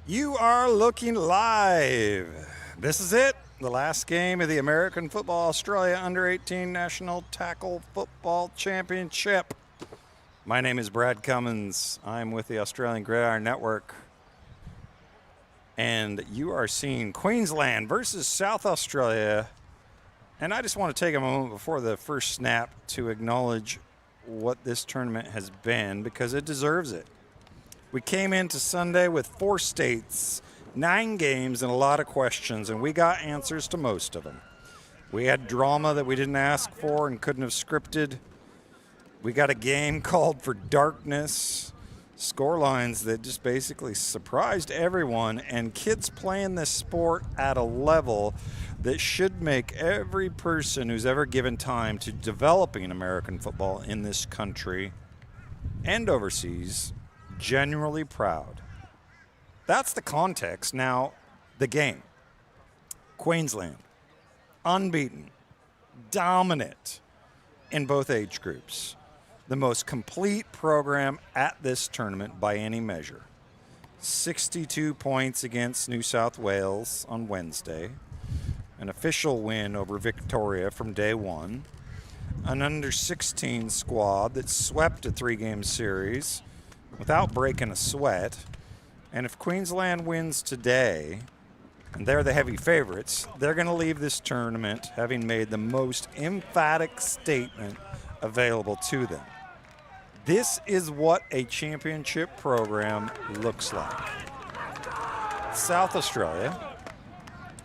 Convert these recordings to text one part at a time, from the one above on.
You are looking live. This is it, the last game of the American Football Australia Under-18 National Tackle Football Championship. My name is Brad Cummins. I'm with the Australian Gridiron Network. And you are seeing Queensland versus South Australia. And I just want to take a moment before the first snap to acknowledge what this tournament has been, because it deserves it. We came into Sunday with 4 states, 9 games, and a lot of questions, and we got answers to most of them. We had drama that we didn't ask for and couldn't have scripted. We got a game called for darkness, score lines that just basically surprised everyone, and kids playing this sport at a level that should make every person who's ever given time to developing American football in this country and overseas genuinely proud. That's the context. Now, the game. Queensland, unbeaten, dominant in both age groups. The most complete program at this tournament by any measure. 62 points against New South Wales on Wednesday. An official win over Victoria from day one. An under-16 squad that swept a 3-game series without breaking a sweat. And if Queensland wins today, and they're the heavy favorites, they're going to leave this tournament having made the most emphatic statement available to them. This is what a championship program looks like. South Australia,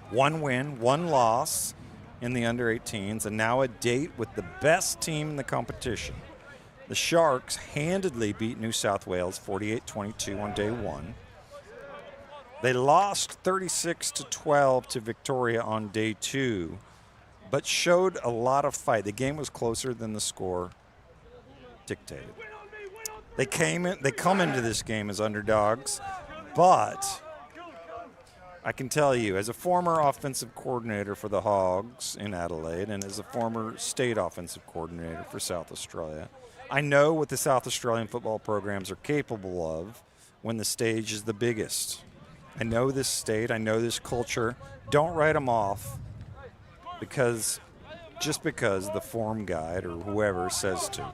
1 win, 1 loss in the under-18s, and now a date with the best team in the competition. The Sharks handedly beat New South Wales 48-22 on day 1. They lost 36-12 to Victoria on day 2, but showed a lot of fight. The game was closer than the score dictated. They come into this game as underdogs, but I can tell you, as a former offensive coordinator for the Hogs in Adelaide and as a former state offensive coordinator for South Australia, I know what the South Australian football programs are capable of when the stage is the biggest. I know this state, I know this culture. Don't write them off just because the form guide or whoever says to.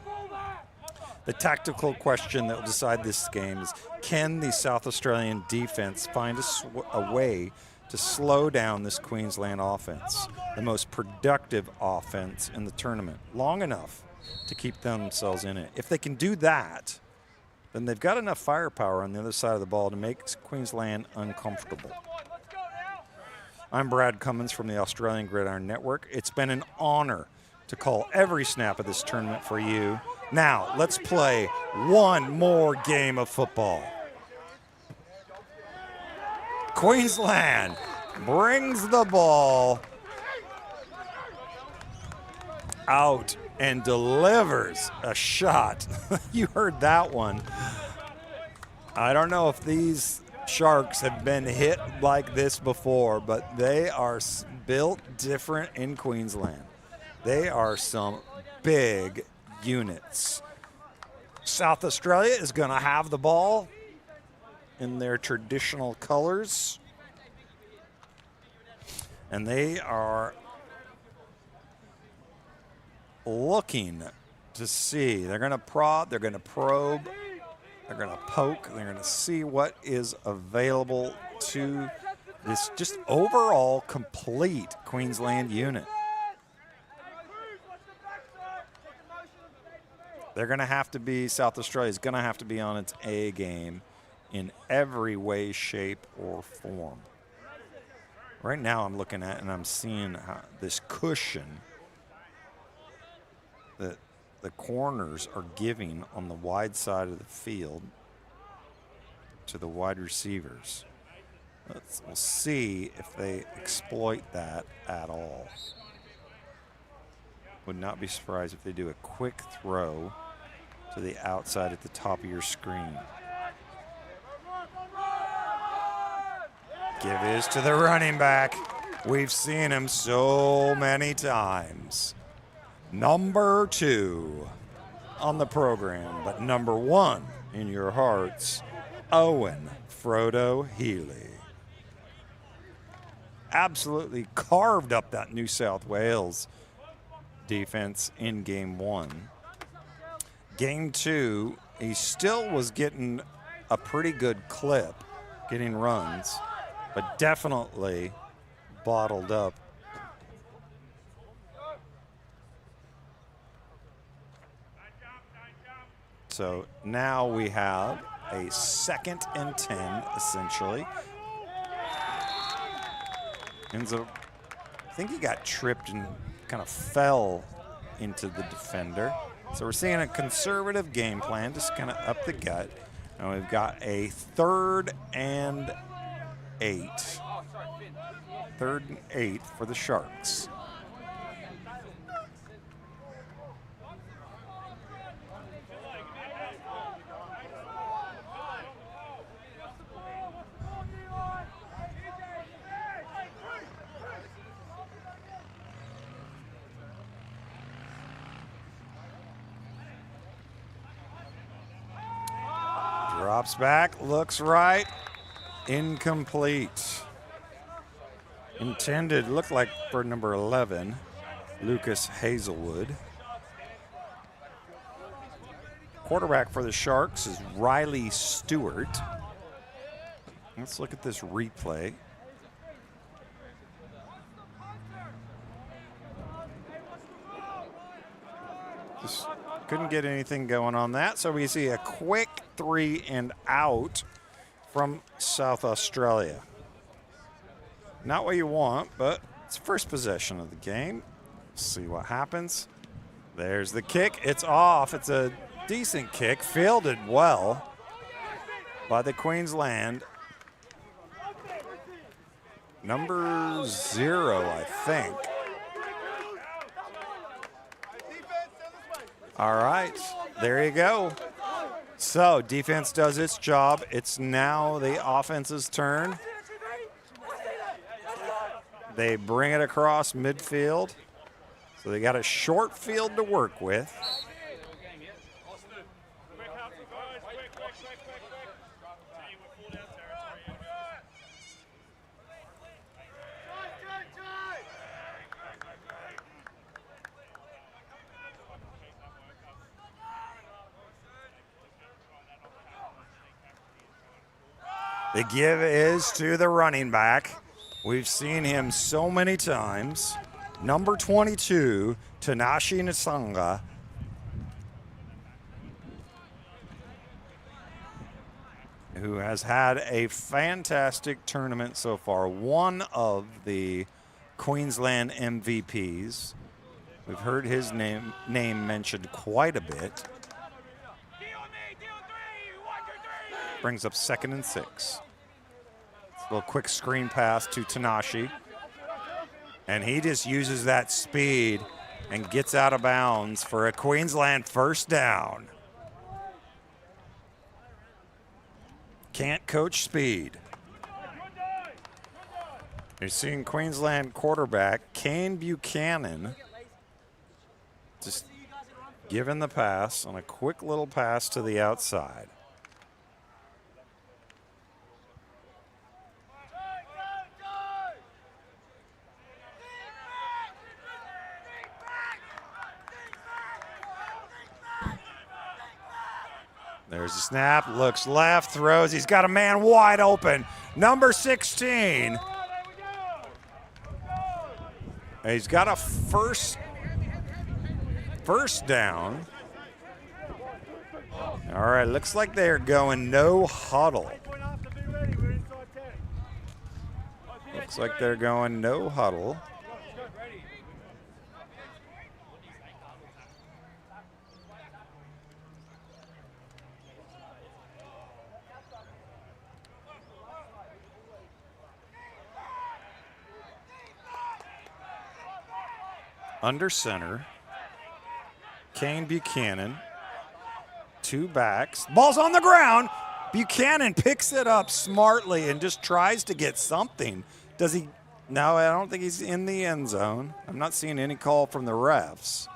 The tactical question that will decide this game is, can the South Australian defense find a way to slow down this Queensland offense, the most productive offense in the tournament, long enough to keep themselves in it? If they can do that, then they've got enough firepower on the other side of the ball to make Queensland uncomfortable. I'm Brad Cummins from the Australian Gridiron Network. It's been an honor to call every snap of this tournament for you. Now, let's play one more game of football. Queensland brings the ball out and delivers a shot. You heard that one. I don't know if these Sharks have been hit like this before, but they are built different in Queensland. They are some big units. South Australia is going to have the ball in their traditional colors, and they are looking to see. They're going to prod, they're going to probe, they're going to poke, they're going to see what is available to this just overall complete Queensland unit. They're going to have to be, South Australia is going to have to be on its A game in every way, shape, or form. Right now I'm looking at and I'm seeing this cushion that the corners are giving on the wide side of the field to the wide receivers. We'll see if they exploit that at all. Would not be surprised if they do a quick throw to the outside at the top of your screen. Give is to the running back. We've seen him so many times. Number 2 on the program, but number 1 in your hearts Owen Frodo Healy. Absolutely carved up that New South Wales defense in game 1. Game 2, he still was getting a pretty good clip, getting runs, but definitely bottled up. So now we have a 2nd and 10, essentially. Enzo, I think he got tripped and kind of fell into the defender. So we're seeing a conservative game plan, just kind of up the gut. And we've got a 3rd and 8. 3rd and 8 for the Sharks. Drops back, looks right, incomplete. Intended, looked like for number 11, Lucas Hazelwood. Quarterback for the Sharks is Riley Stewart. Let's look at this replay. Just couldn't get anything going on that, so we see a quick 3 and out from South Australia. Not what you want, but it's first possession of the game. See what happens. There's the kick. It's off. It's a decent kick, fielded well by the Queensland. Number 0, I think. All right, there you go. So defense does its job. It's now the offense's turn. They bring it across midfield. So they got a short field to work with. The give is to the running back. We've seen him so many times. Number 22, Tanashi Nasanga. Who has had a fantastic tournament so far. One of the Queensland MVPs. We've heard his name mentioned quite a bit. Brings up 2nd and 6. A little quick screen pass to Tanashi. And he just uses that speed and gets out of bounds for a Queensland first down. Can't coach speed. You're seeing Queensland quarterback Kane Buchanan just giving the pass on a quick little pass to the outside. There's a snap, looks left, throws. He's got a man wide open. Number 16. He's got a first down. All right, looks like they're going no huddle. Looks like they're going no huddle. Under center, Kane Buchanan, 2 backs. Ball's on the ground. Buchanan picks it up smartly and just tries to get something. Does he? No, I don't think he's in the end zone. I'm not seeing any call from the refs.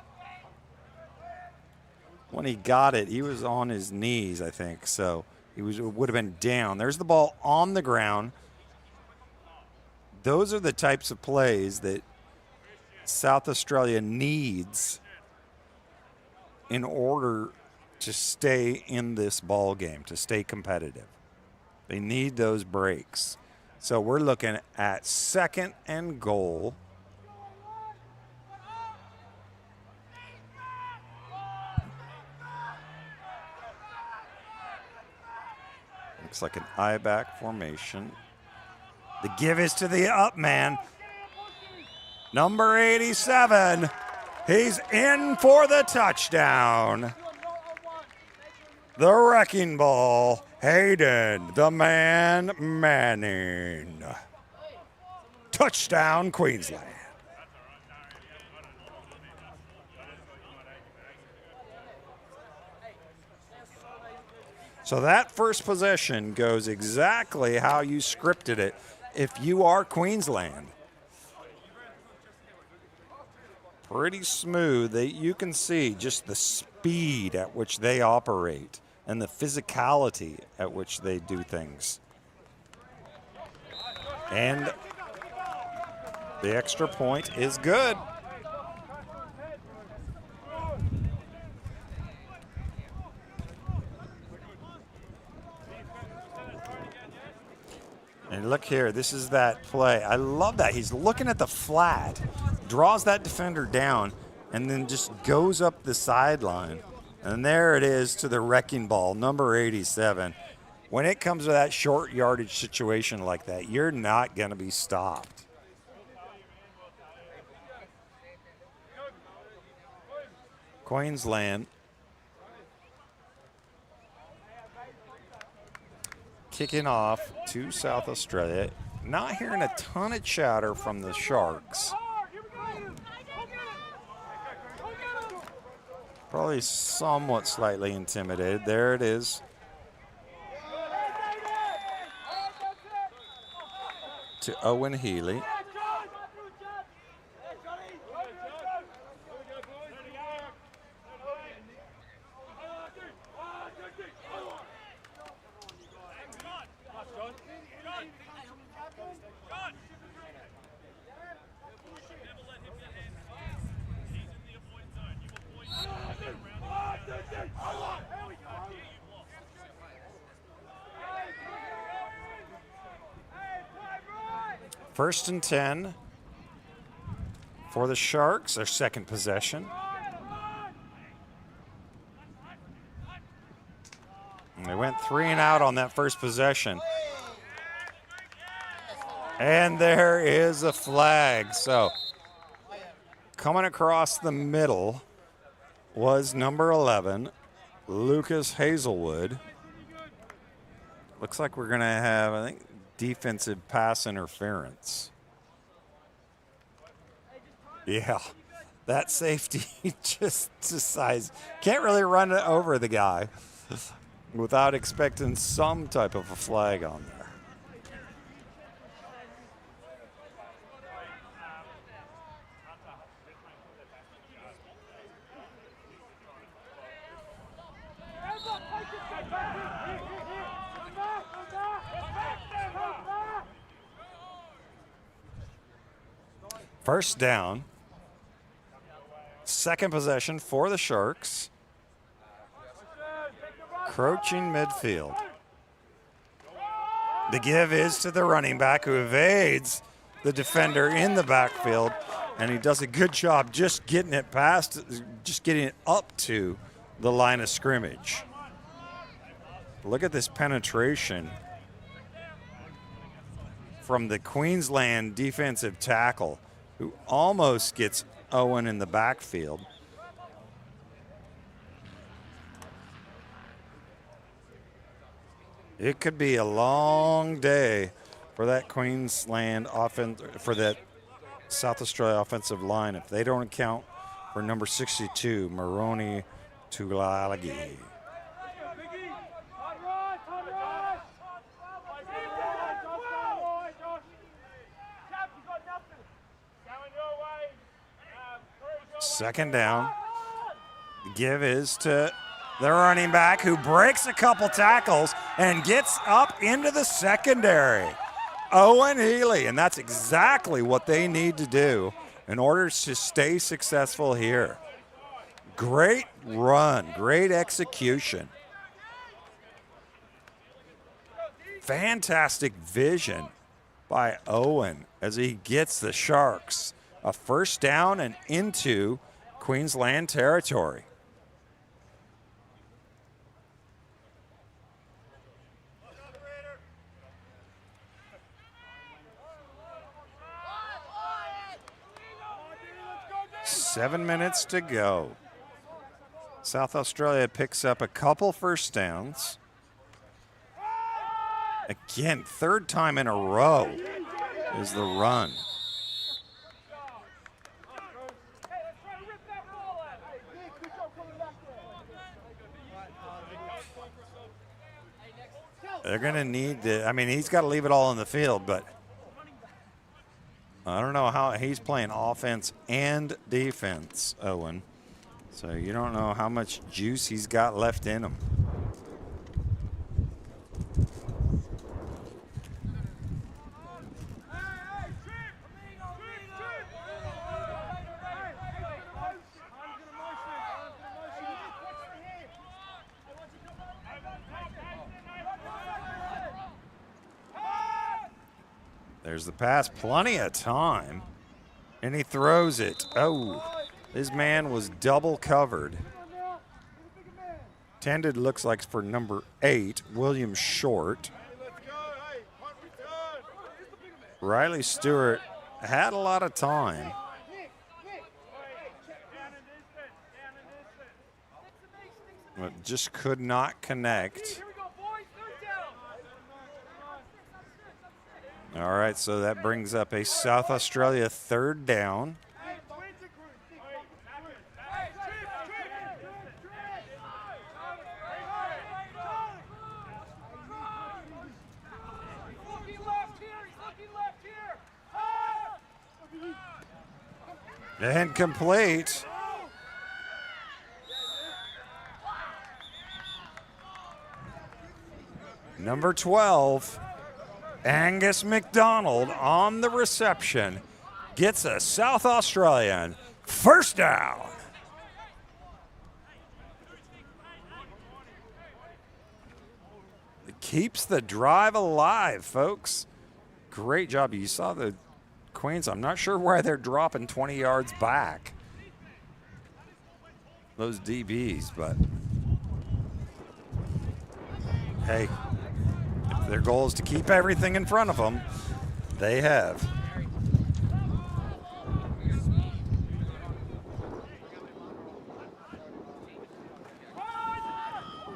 When he got it, he was on his knees, I think. So would have been down. There's the ball on the ground. Those are the types of plays that South Australia needs in order to stay in this ball game, to stay competitive. They need those breaks. So we're looking at 2nd and goal. Looks like an I-back formation. The give is to the up man. Number 87. He's in for the touchdown. The wrecking ball. Hayden, the man Manning. Touchdown, Queensland. So that first possession goes exactly how you scripted it if you are Queensland. Pretty smooth. You can see just the speed at which they operate and the physicality at which they do things. And the extra point is good. And look here, this is that play. I love that. He's looking at the flat, draws that defender down, and then just goes up the sideline. And there it is to the wrecking ball, number 87. When it comes to that short yardage situation like that, you're not going to be stopped. Queensland kicking off to South Australia. Not hearing a ton of chatter from the Sharks. Probably somewhat slightly intimidated. There it is. To Owen Healy. First and 10 for the Sharks, their second possession. And they went 3 and out on that first possession. And there is a flag. So coming across the middle was number 11, Lucas Hazelwood. Looks like we're going to have, I think, defensive pass interference. Yeah, that safety just decides, can't really run it over the guy without expecting some type of a flag on there. First down, second possession for the Sharks. Crouching midfield. The give is to the running back who evades the defender in the backfield, and he does a good job just getting it past, just getting it up to the line of scrimmage. Look at this penetration from the Queensland defensive tackle, who almost gets Owen in the backfield. It could be a long day for that Queensland offense, for that South Australia offensive line if they don't account for number 62, Moroni Tuilagi. Second down. The give is to the running back who breaks a couple tackles and gets up into the secondary. Owen Healy, and that's exactly what they need to do in order to stay successful here. Great run, great execution. Fantastic vision by Owen as he gets the Sharks a first down and into Queensland territory. Seven minutes to go. South Australia picks up a couple first downs. Again, third time in a row is the run. They're going to need to, I mean, he's got to leave it all in the field, but I don't know how he's playing offense and defense, Owen. So you don't know how much juice he's got left in him. There's the pass, plenty of time, and he throws it. Oh, his man was double covered. Tended looks like for number 8, William Short. Riley Stewart had a lot of time. But just could not connect. All right, so that brings up a South Australia third down. And complete. Number 12. Angus McDonald on the reception gets a South Australian first down. It keeps the drive alive, folks. Great job. You saw the Queens. I'm not sure why they're dropping 20 yards back, those DBs, but hey, their goal is to keep everything in front of them. They have.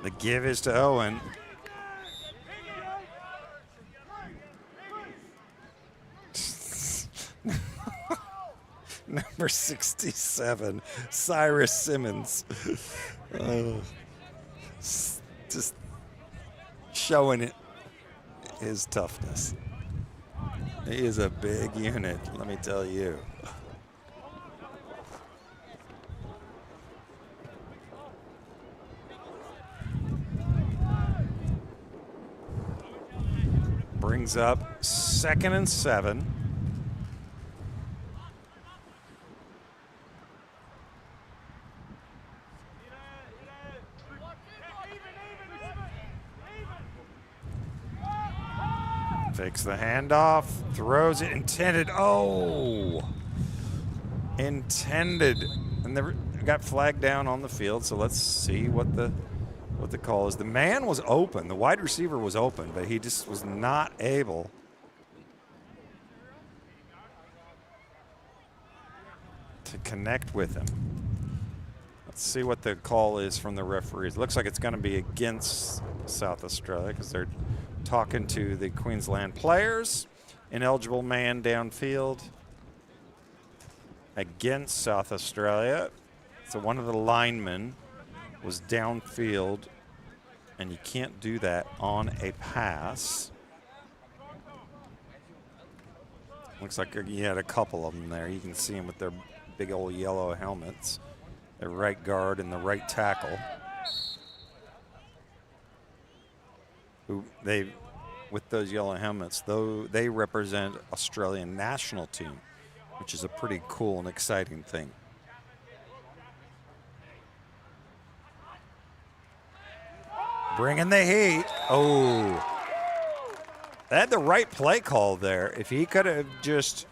The give is to Owen. Number 67, Cyrus Simmons. Just showing it. His toughness. He is a big unit, let me tell you. Brings up 2nd and 7. Fakes the handoff, throws it, intended. Oh, intended, and they got flagged down on the field. So let's see what the call is. The man was open, the wide receiver was open, but he just was not able to connect with him. Let's see what the call is from the referees. It looks like it's going to be against South Australia because they're talking to the Queensland players. Ineligible man downfield against South Australia. So one of the linemen was downfield, and you can't do that on a pass. Looks like you had a couple of them there. You can see them with their big old yellow helmets. The right guard and the right tackle. who with those yellow helmets, though they represent Australian national team, which is a pretty cool and exciting thing. Bringing the heat. Oh, they had the right play call there. If he could have just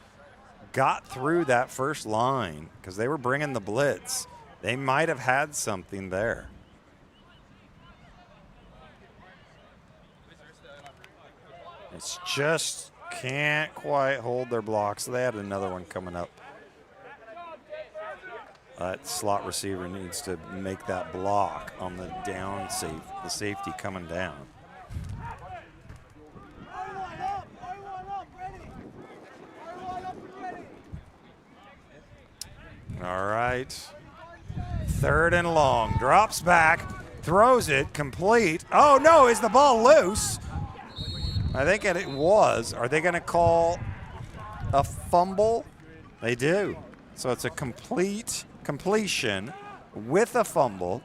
got through that first line, because they were bringing the blitz, they might have had something there. It's just can't quite hold their blocks. They had another one coming up. That slot receiver needs to make that block on the down the safety coming down. All right. 3rd and long. Drops back, throws it, complete. Oh, no, is the ball loose? I think it was. Are they going to call a fumble? They do. So it's a completion with a fumble.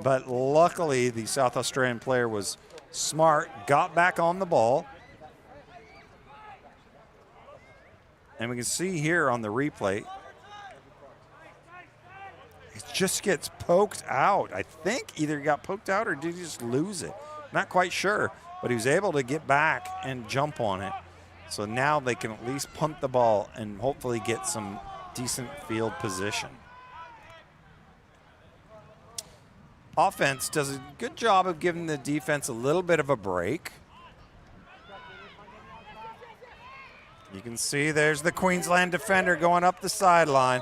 But luckily, the South Australian player was smart, got back on the ball. And we can see here on the replay, it just gets poked out. I think either he got poked out or did he just lose it? Not quite sure, but he was able to get back and jump on it. So now they can at least punt the ball and hopefully get some decent field position. Offense does a good job of giving the defense a little bit of a break. You can see there's the Queensland defender going up the sideline.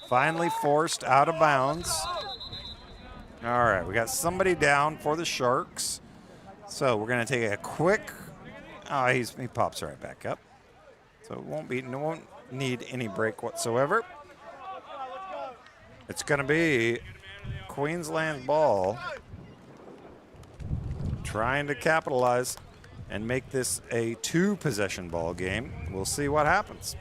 Finally forced out of bounds. All right, we got somebody down for the Sharks. So we're going to take a quick, he pops right back up. So it won't need any break whatsoever. It's going to be Queensland ball, trying to capitalize and make this a 2-possession ball game. We'll see what happens.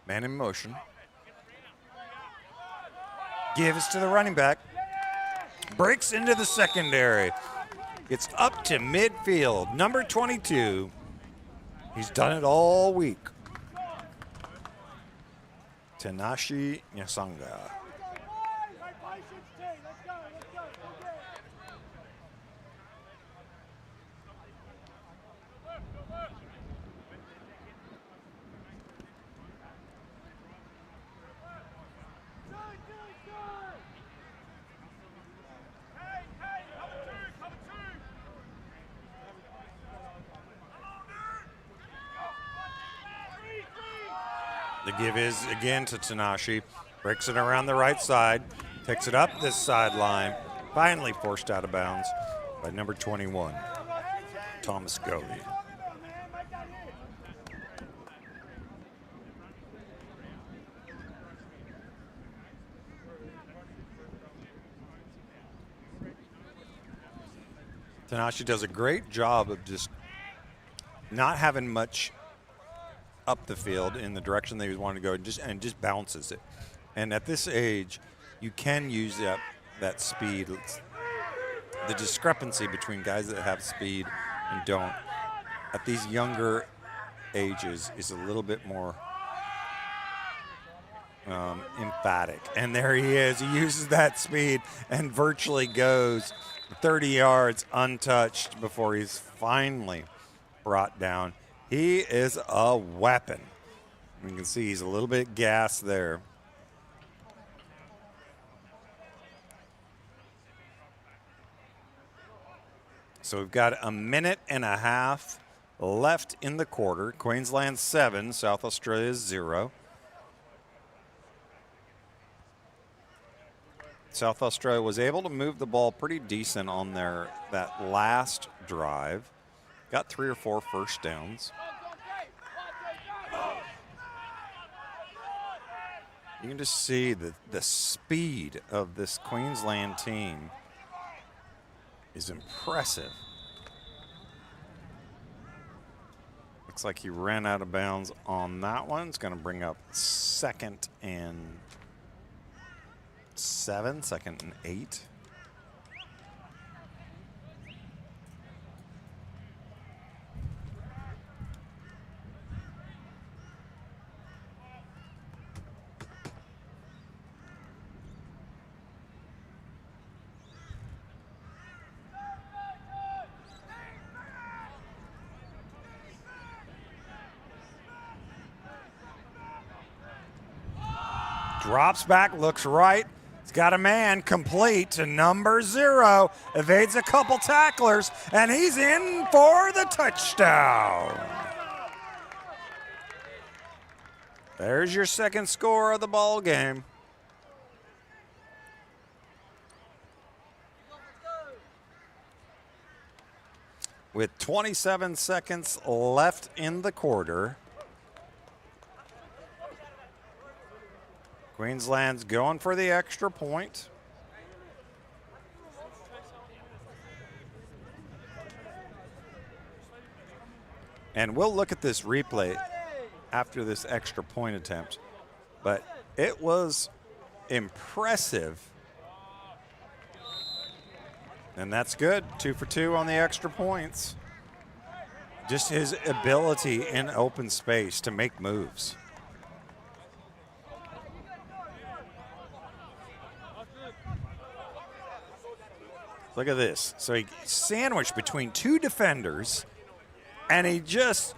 Man in motion. Gives to the running back. Breaks into the secondary. It's up to midfield. Number 22. He's done it all week. Tanashi Nyasanga. The give is again to Tanashi. Breaks it around the right side. Takes it up this sideline. Finally forced out of bounds by number 21, Thomas Goey. Tanashi does a great job of just not having much up the field in the direction that he wanted to go, and just bounces it. And at this age, you can use that speed. The discrepancy between guys that have speed and don't at these younger ages is a little bit more emphatic. And there he is. He uses that speed and virtually goes 30 yards untouched before he's finally brought down. He is a weapon. You can see he's a little bit gassed there. So we've got a minute and a half left in the quarter. Queensland 7, South Australia 0. South Australia was able to move the ball pretty decent on that last drive. Got 3 or 4 first downs. You can just see the speed of this Queensland team is impressive. Looks like he ran out of bounds on that one. It's going to bring up 2nd and 7, 2nd and 8. Drops back, looks right. He's got a man complete to number 0. Evades a couple tacklers, and he's in for the touchdown. There's your 2nd score of the ball game. With 27 seconds left in the quarter, Queensland's going for the extra point. And we'll look at this replay after this extra point attempt. But it was impressive. And that's good. 2 for 2 on the extra points. Just his ability in open space to make moves. Look at this. So he sandwiched between 2 defenders, and he just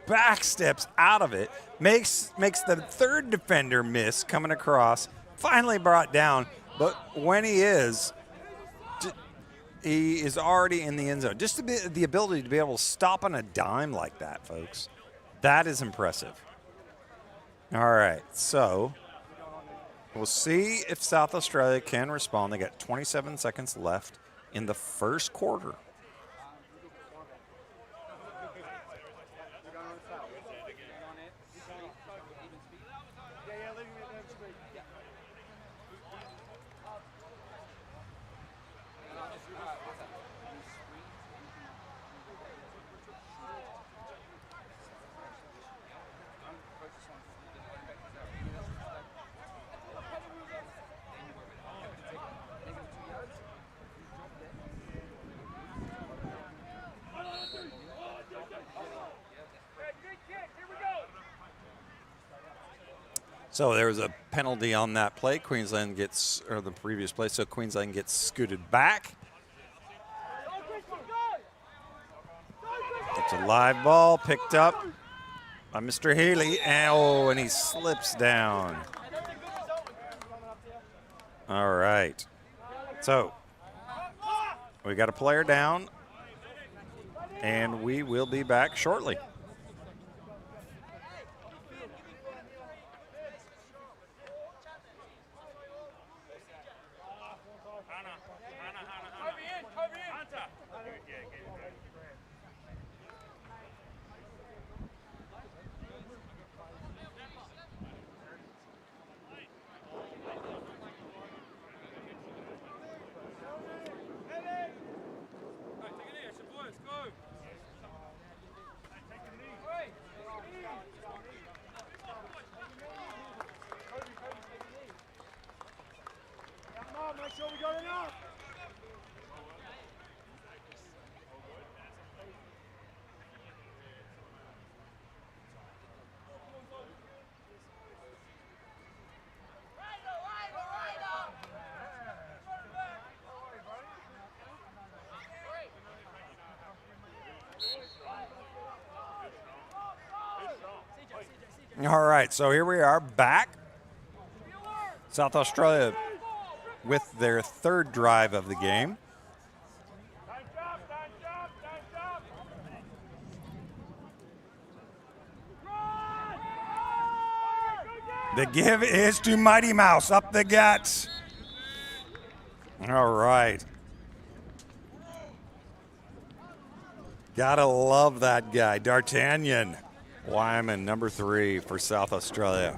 backsteps out of it, makes the 3rd defender miss coming across, finally brought down. But when he is already in the end zone. Just the ability to be able to stop on a dime like that, folks. That is impressive. All right, so we'll see if South Australia can respond. They got 27 seconds left in the first quarter. So there was a penalty on that play. Queensland gets, or the previous play, so Queensland gets scooted back. It's a live ball picked up by Mr. Healy. And he slips down. All right. So we got a player down, and we will be back shortly. All right, so here we are back. South Australia with their 3rd drive of the game. The give is to Mighty Mouse, up the guts. All right. Gotta love that guy, D'Artagnan. Wyman, number 3 for South Australia.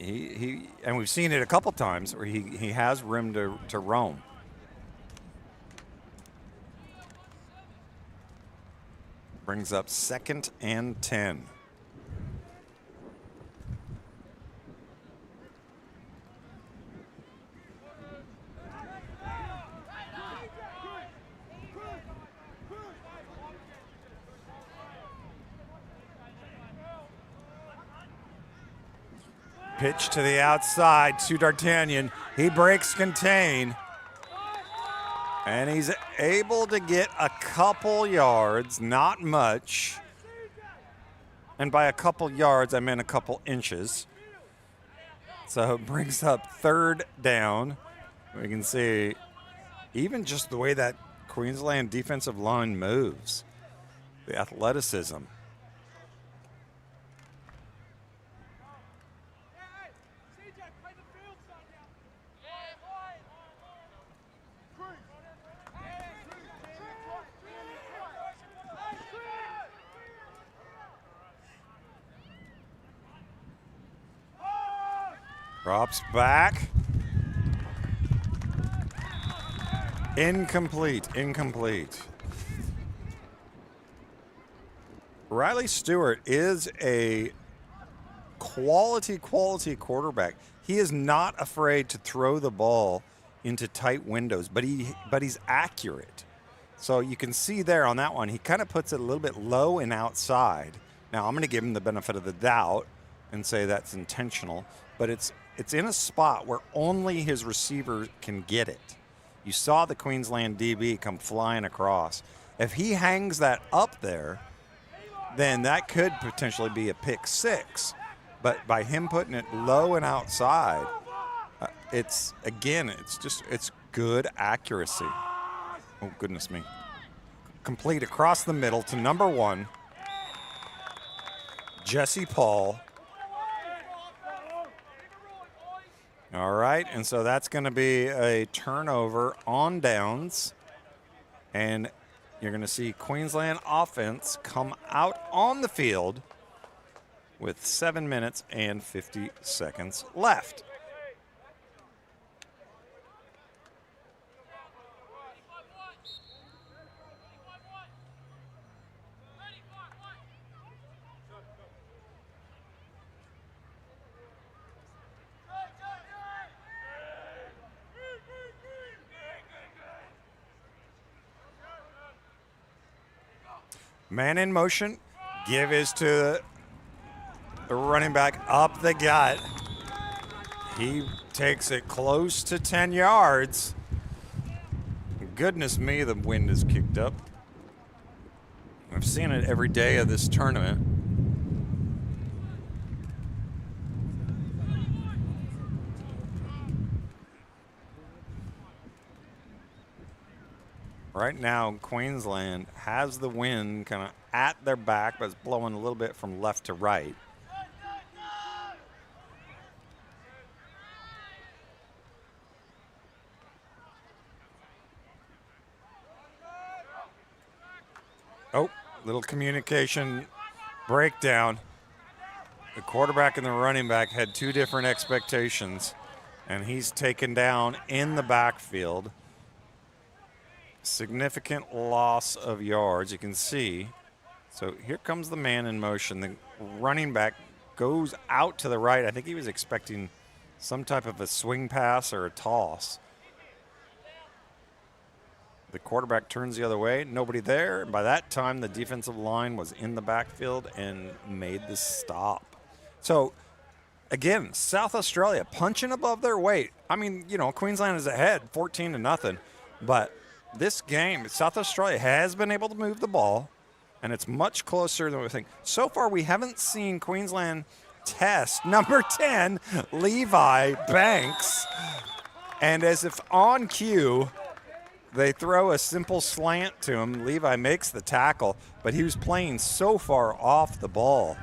and we've seen it a couple times where he has room to roam. Brings up 2nd and 10. Pitch to the outside to D'Artagnan. He breaks contain. And he's able to get a couple yards, not much. And by a couple yards, I meant a couple inches. So it brings up 3rd down. We can see even just the way that Queensland defensive line moves, the athleticism. Drops back. Incomplete. Riley Stewart is a quality quarterback. He is not afraid to throw the ball into tight windows, but he's accurate. So you can see there on that one, he kind of puts it a little bit low and outside. Now I'm going to give him the benefit of the doubt and say that's intentional, but it's in a spot where only his receiver can get it. You saw the Queensland DB come flying across. If he hangs that up there, then that could potentially be a pick 6. But by him putting it low and outside, it's good accuracy. Oh, goodness me. Complete across the middle to number 1, Jesse Paul. All right, and so that's going to be a turnover on downs. And you're going to see Queensland offense come out on the field with 7 minutes and 50 seconds left. Man in motion. Give is to the running back up the gut. He takes it close to 10 yards. Goodness me, the wind is kicked up. I've seen it every day of this tournament. Right now, Queensland has the wind kind of at their back, but it's blowing a little bit from left to right. Oh, little communication breakdown. The quarterback and the running back had 2 different expectations, and he's taken down in the backfield. Significant loss of yards, you can see. So here comes the man in motion. The running back goes out to the right. I think he was expecting some type of a swing pass or a toss. The quarterback turns the other way, nobody there. And by that time, the defensive line was in the backfield and made the stop. So, again, South Australia punching above their weight. I mean, you know, Queensland is ahead 14-0, but this game, South Australia has been able to move the ball, and it's much closer than we think. So far, we haven't seen Queensland test number 10, Levi Banks. And as if on cue, they throw a simple slant to him. Levi makes the tackle, but he was playing so far off the ball.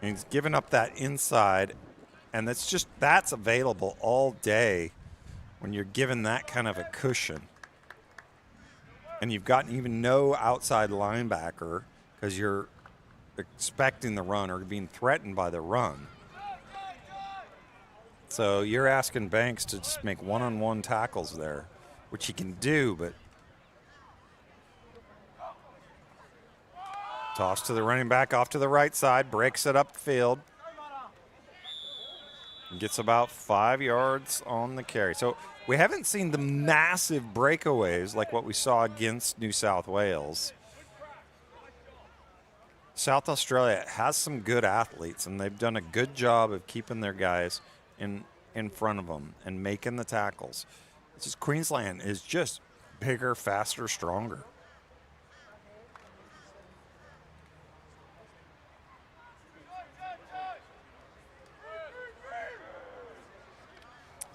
And he's given up that inside, and that's available all day when you're given that kind of a cushion. And you've got even no outside linebacker because you're expecting the run or being threatened by the run. So you're asking Banks to just make one-on-one tackles there, which he can do, but toss to the running back off to the right side, breaks it upfield. Gets about 5 yards on the carry. So we haven't seen the massive breakaways like what we saw against New South Wales. South Australia has some good athletes, and they've done a good job of keeping their guys in front of them and making the tackles. It's just Queensland is just bigger, faster, stronger.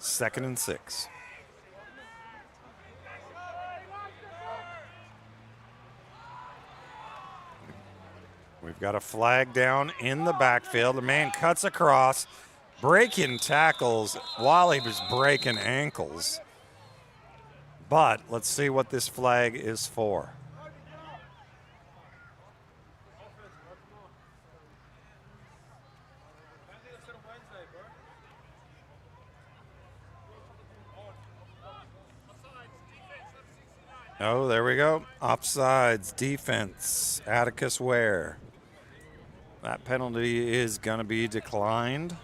Second and 6. We've got a flag down in the backfield. The man cuts across, breaking tackles while he was breaking ankles. But let's see what this flag is for. Oh, there we go. Offsides, defense, Atticus Ware. That penalty is going to be declined.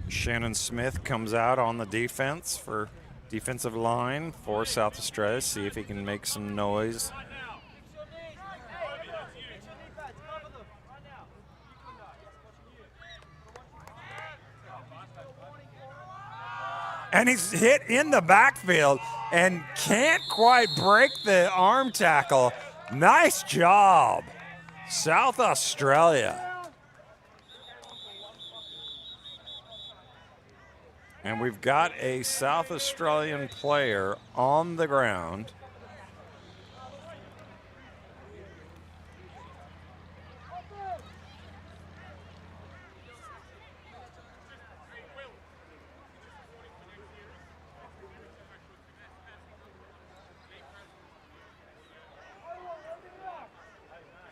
Shannon Smith comes out on the defense for defensive line for South Australia. See if he can make some noise. And he's hit in the backfield and can't quite break the arm tackle. Nice job, South Australia. And we've got a South Australian player on the ground.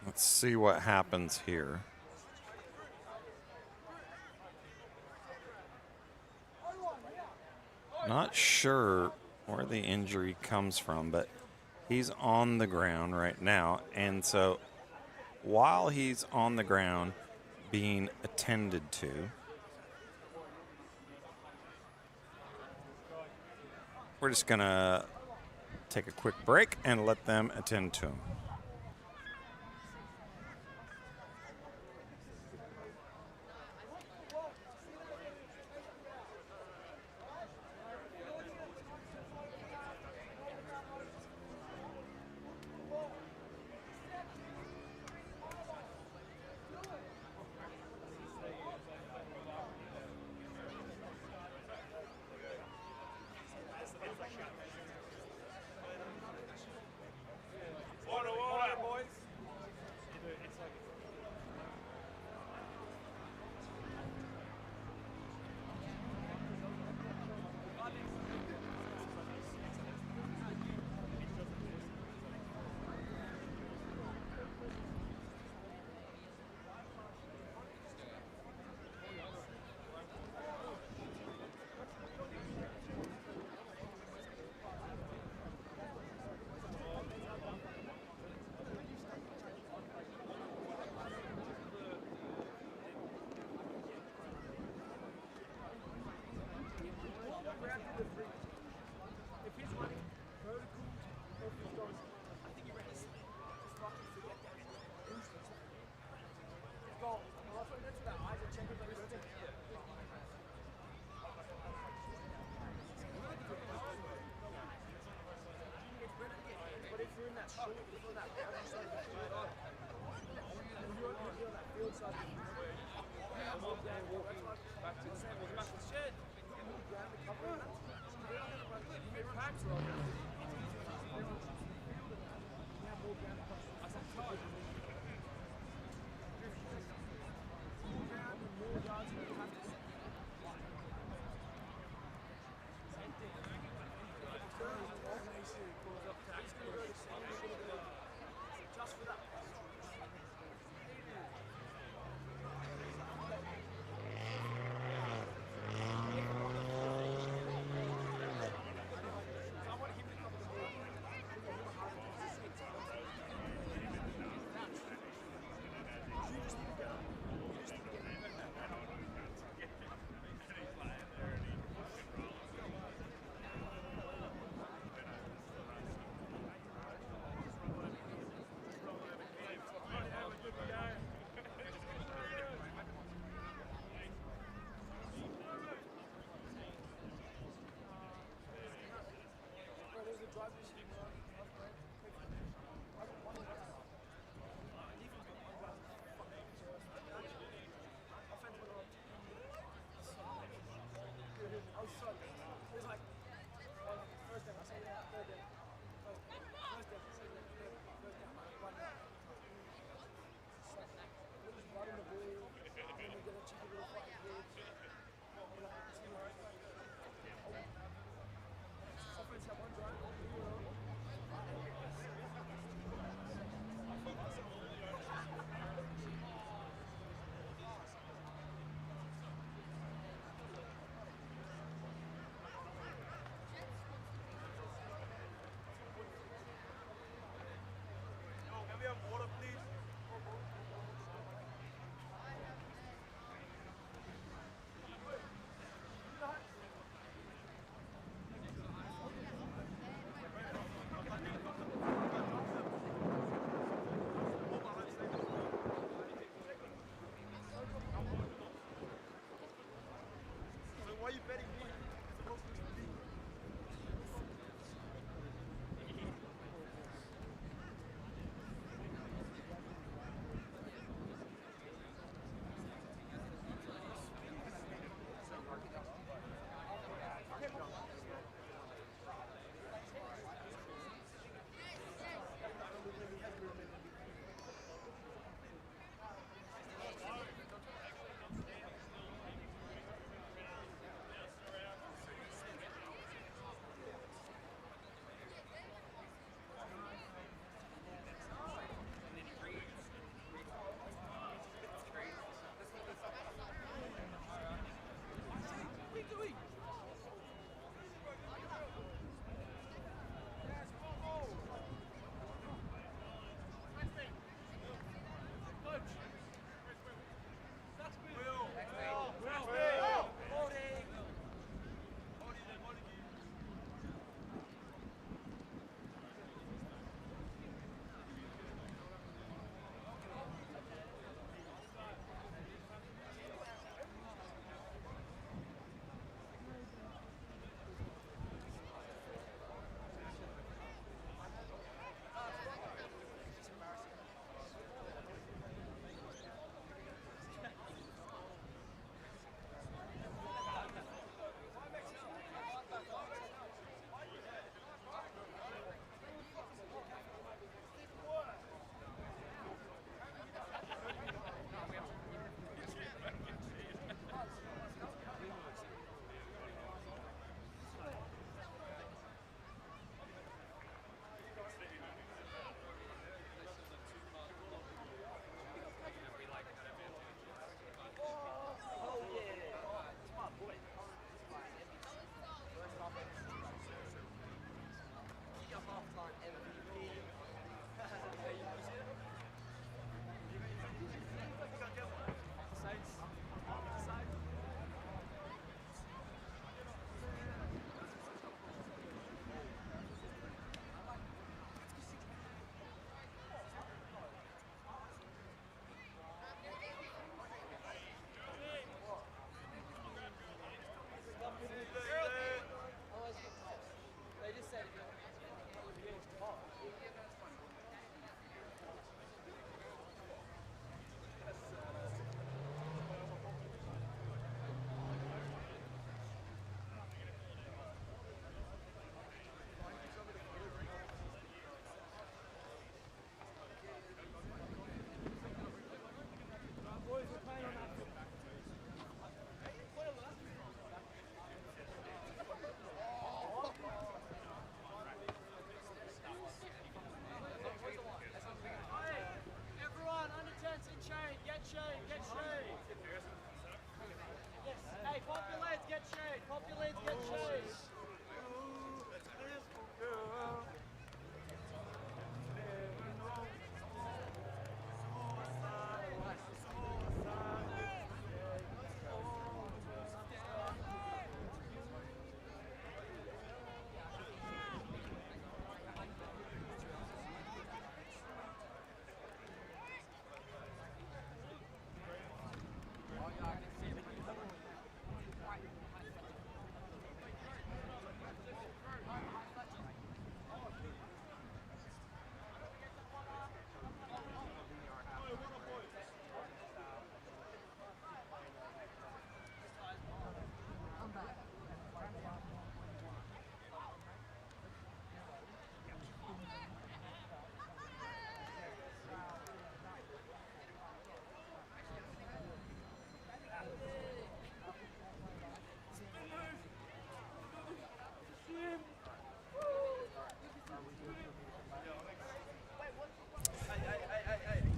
Let's see what happens here. Not sure where the injury comes from, but he's on the ground right now. And so while he's on the ground being attended to, we're just going to take a quick break and let them attend to him.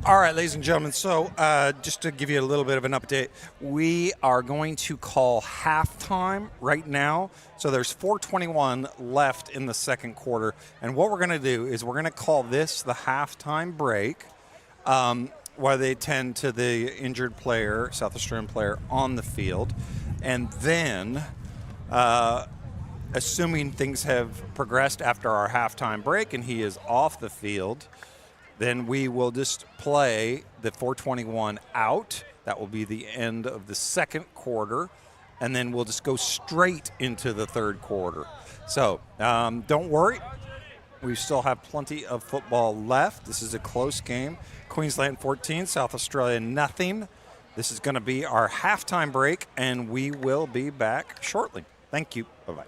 All right, ladies and gentlemen, so just to give you a little bit of an update, we are going to call halftime right now. So there's 4:21 left in the second quarter. And what we're going to do is we're going to call this the halftime break while they tend to the injured player, South Australian player, on the field. And then, assuming things have progressed after our halftime break and he is off the field, then we will just play the 4:21 out. That will be the end of the second quarter. And then we'll just go straight into the third quarter. So don't worry. We still have plenty of football left. This is a close game. Queensland 14, South Australia nothing. This is going to be our halftime break, and we will be back shortly. Thank you. Bye-bye.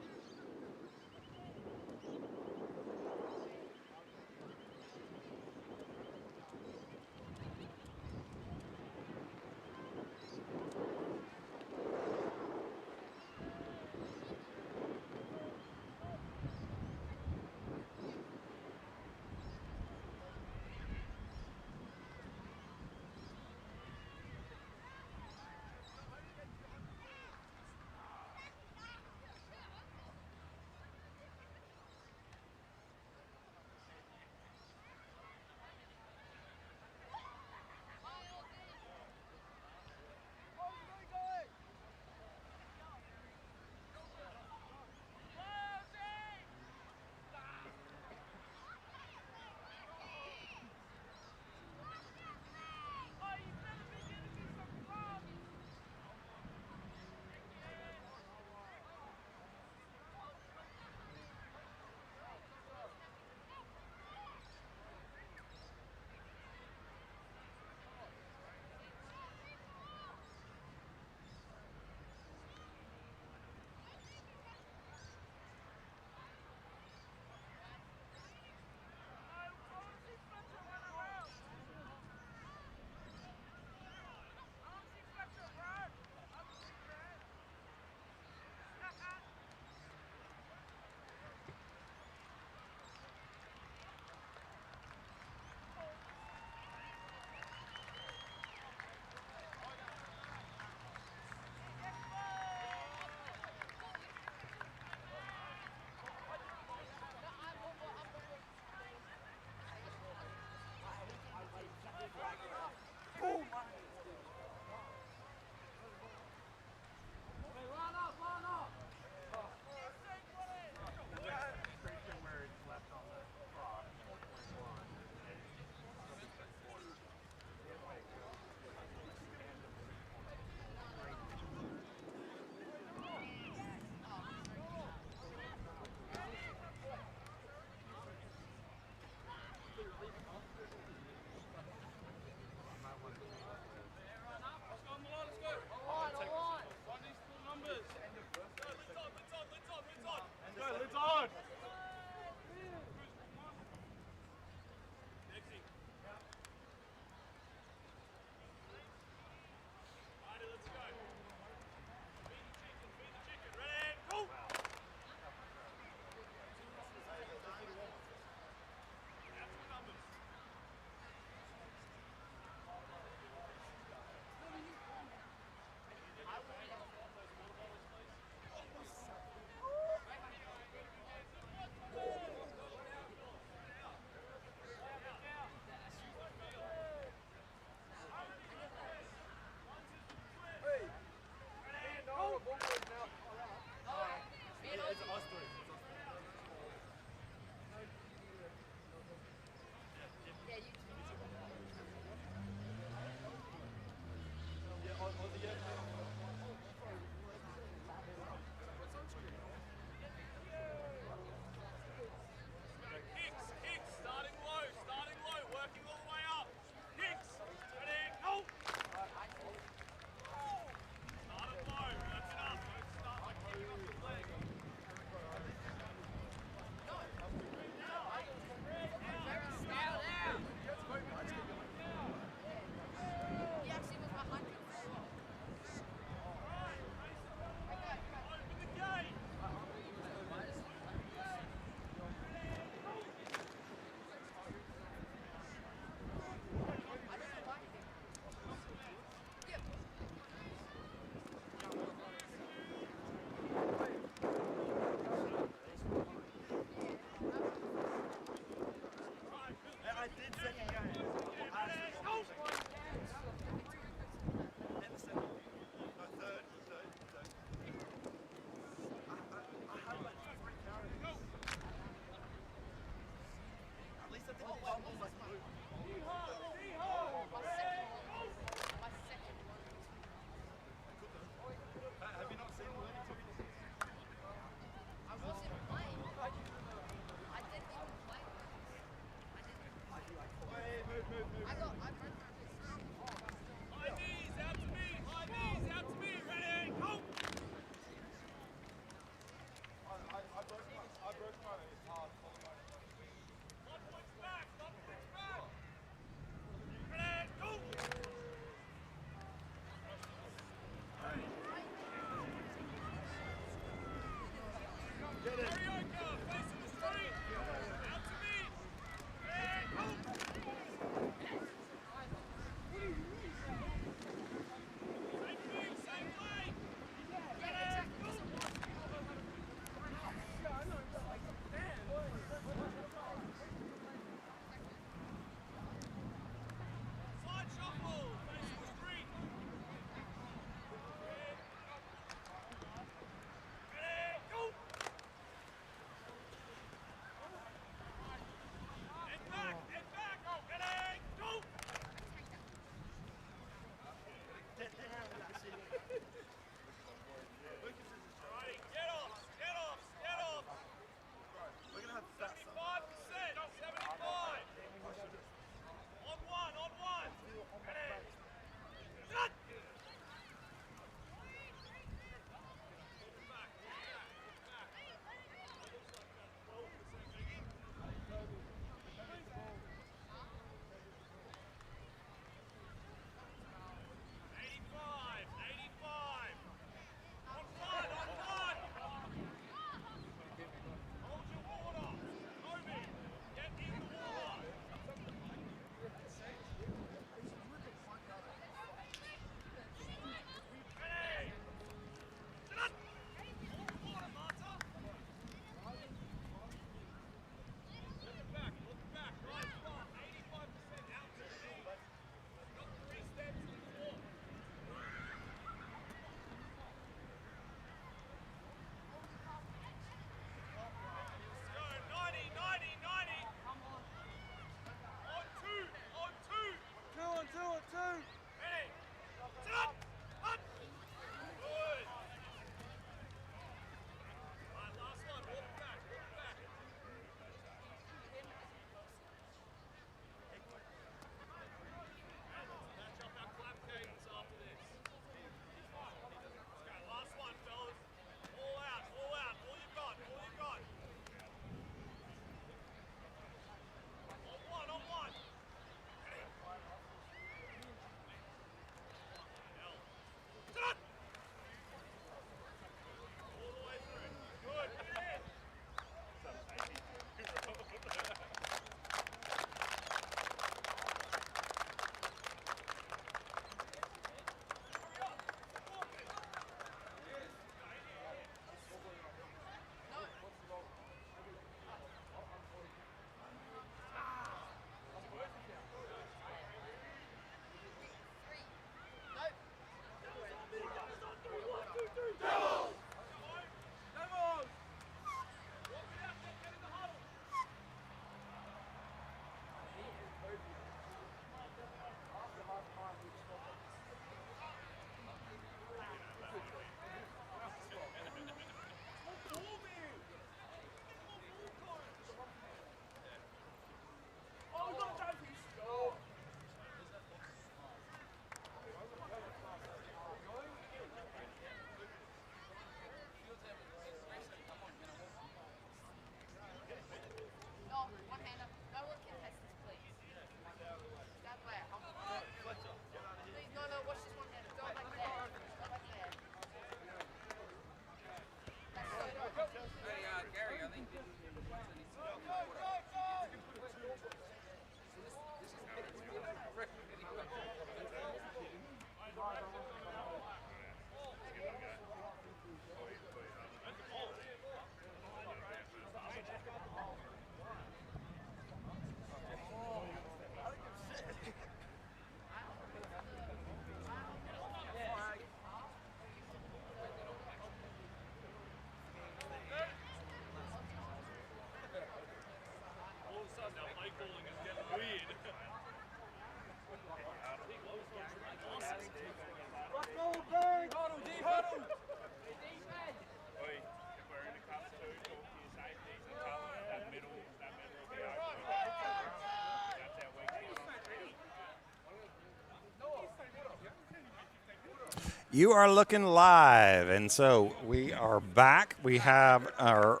You are looking live, and so we are back. We have our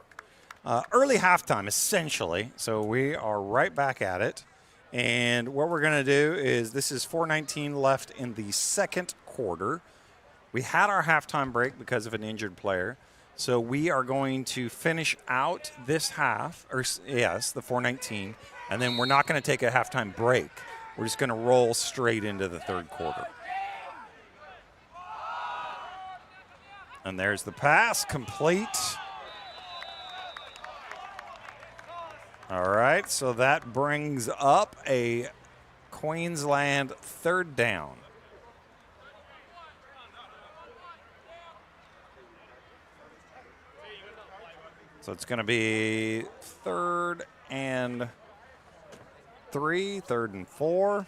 early halftime, essentially, so we are right back at it. And what we're going to do is this is 4:19 left in the second quarter. We had our halftime break because of an injured player, so we are going to finish out this half, or yes, the 4:19, and then we're not going to take a halftime break. We're just going to roll straight into the third quarter. And there's the pass, complete. All right, so that brings up a Queensland third down. So it's going to be 3rd and 3, 3rd and 4.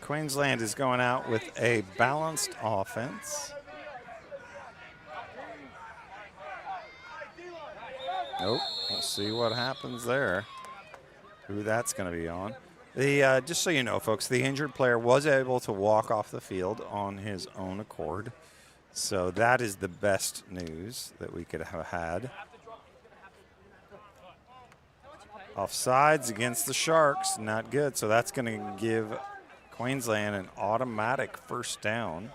Queensland is going out with a balanced offense. Nope, we'll see what happens there, who that's going to be on. Just so you know, folks, the injured player was able to walk off the field on his own accord. So that is the best news that we could have had. Offsides against the Sharks, not good. So that's going to give Queensland an automatic first down.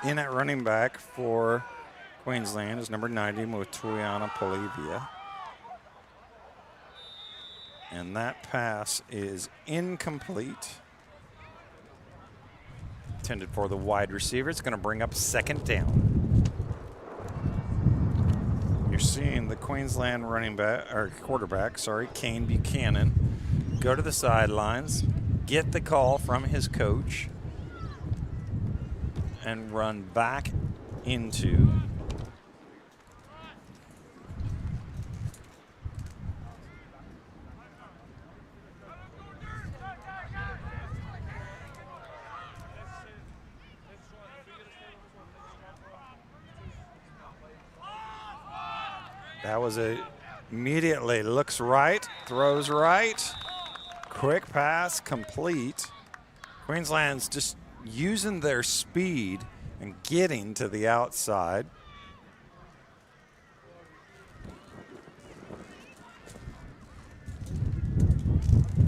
In at running back for Queensland is number 90, Mutuiana Polivia. And that pass is incomplete. Intended for the wide receiver. It's going to bring up second down. You're seeing the Queensland quarterback, Kane Buchanan, go to the sidelines, get the call from his coach, and run back into that was immediately looks right, throws right, quick pass, complete. Queensland's just using their speed and getting to the outside.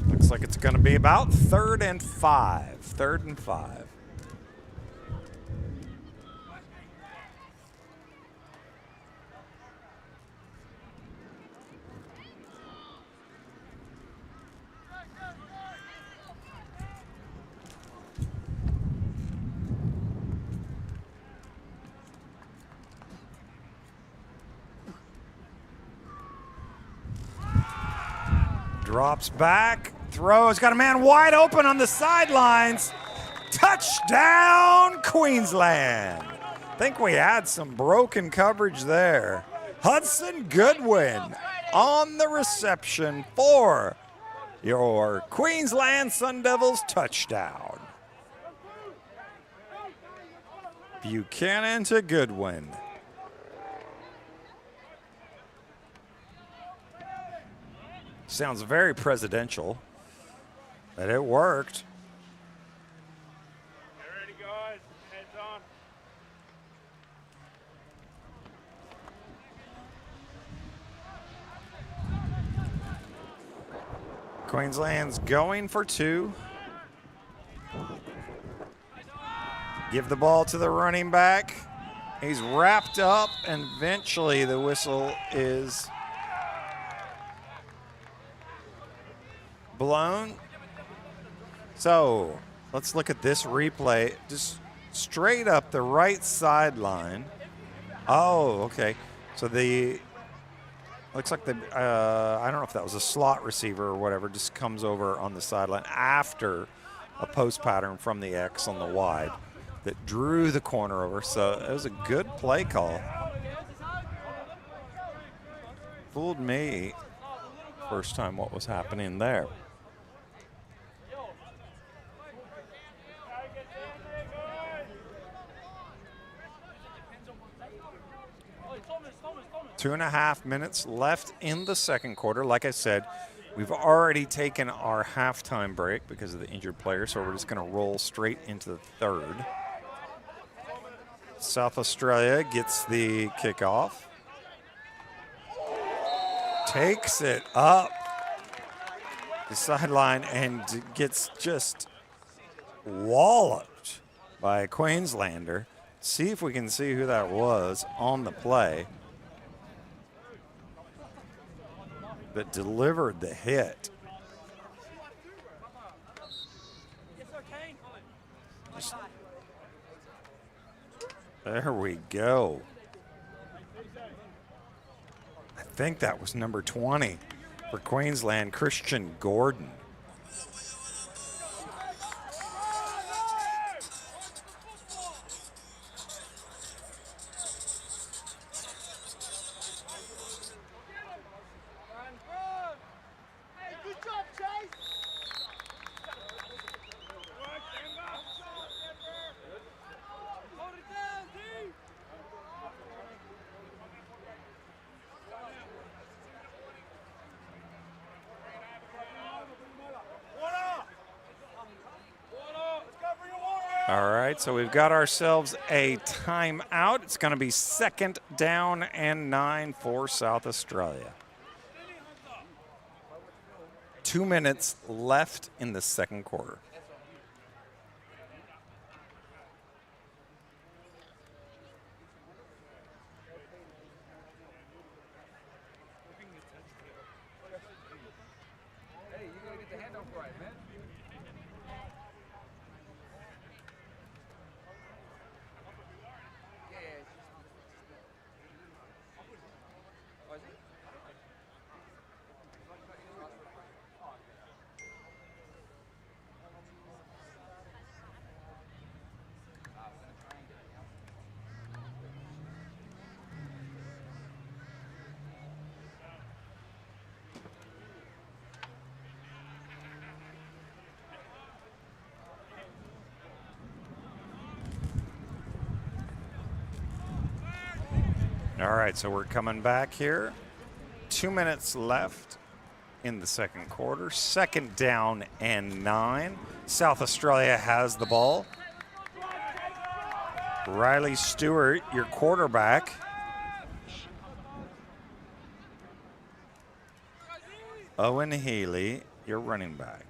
Looks like it's going to be about 3rd and 5. 3rd and 5. Drops back, throws, got a man wide open on the sidelines. Touchdown, Queensland. I think we had some broken coverage there. Hudson Goodwin on the reception for your Queensland Sun Devils touchdown. Buchanan to Goodwin. Sounds very presidential, but it worked. Get ready, guys. Heads on. Queensland's going for 2. Give the ball to the running back. He's wrapped up, and eventually the whistle is blown. So let's look at this replay. Just straight up the right sideline. Oh, okay. So looks like I don't know if that was a slot receiver or whatever, just comes over on the sideline after a post pattern from the X on the wide that drew the corner over. So it was a good play call. Fooled me First time what was happening there. Two and a half minutes left in the second quarter. Like I said, we've already taken our halftime break because of the injured player, so we're just going to roll straight into the third. South Australia gets the kickoff. Takes it up the sideline and gets just walloped by a Queenslander. See if we can see who that was on the play that delivered the hit. There we go. I think that was number 20 for Queensland, Christian Gordon. All right, so we've got ourselves a timeout. It's going to be 2nd down and 9 for South Australia. 2 minutes left in the second quarter. All right, so we're coming back here. 2 minutes left in the second quarter. 2nd down and 9. South Australia has the ball. Riley Stewart, your quarterback. Owen Healy, your running back.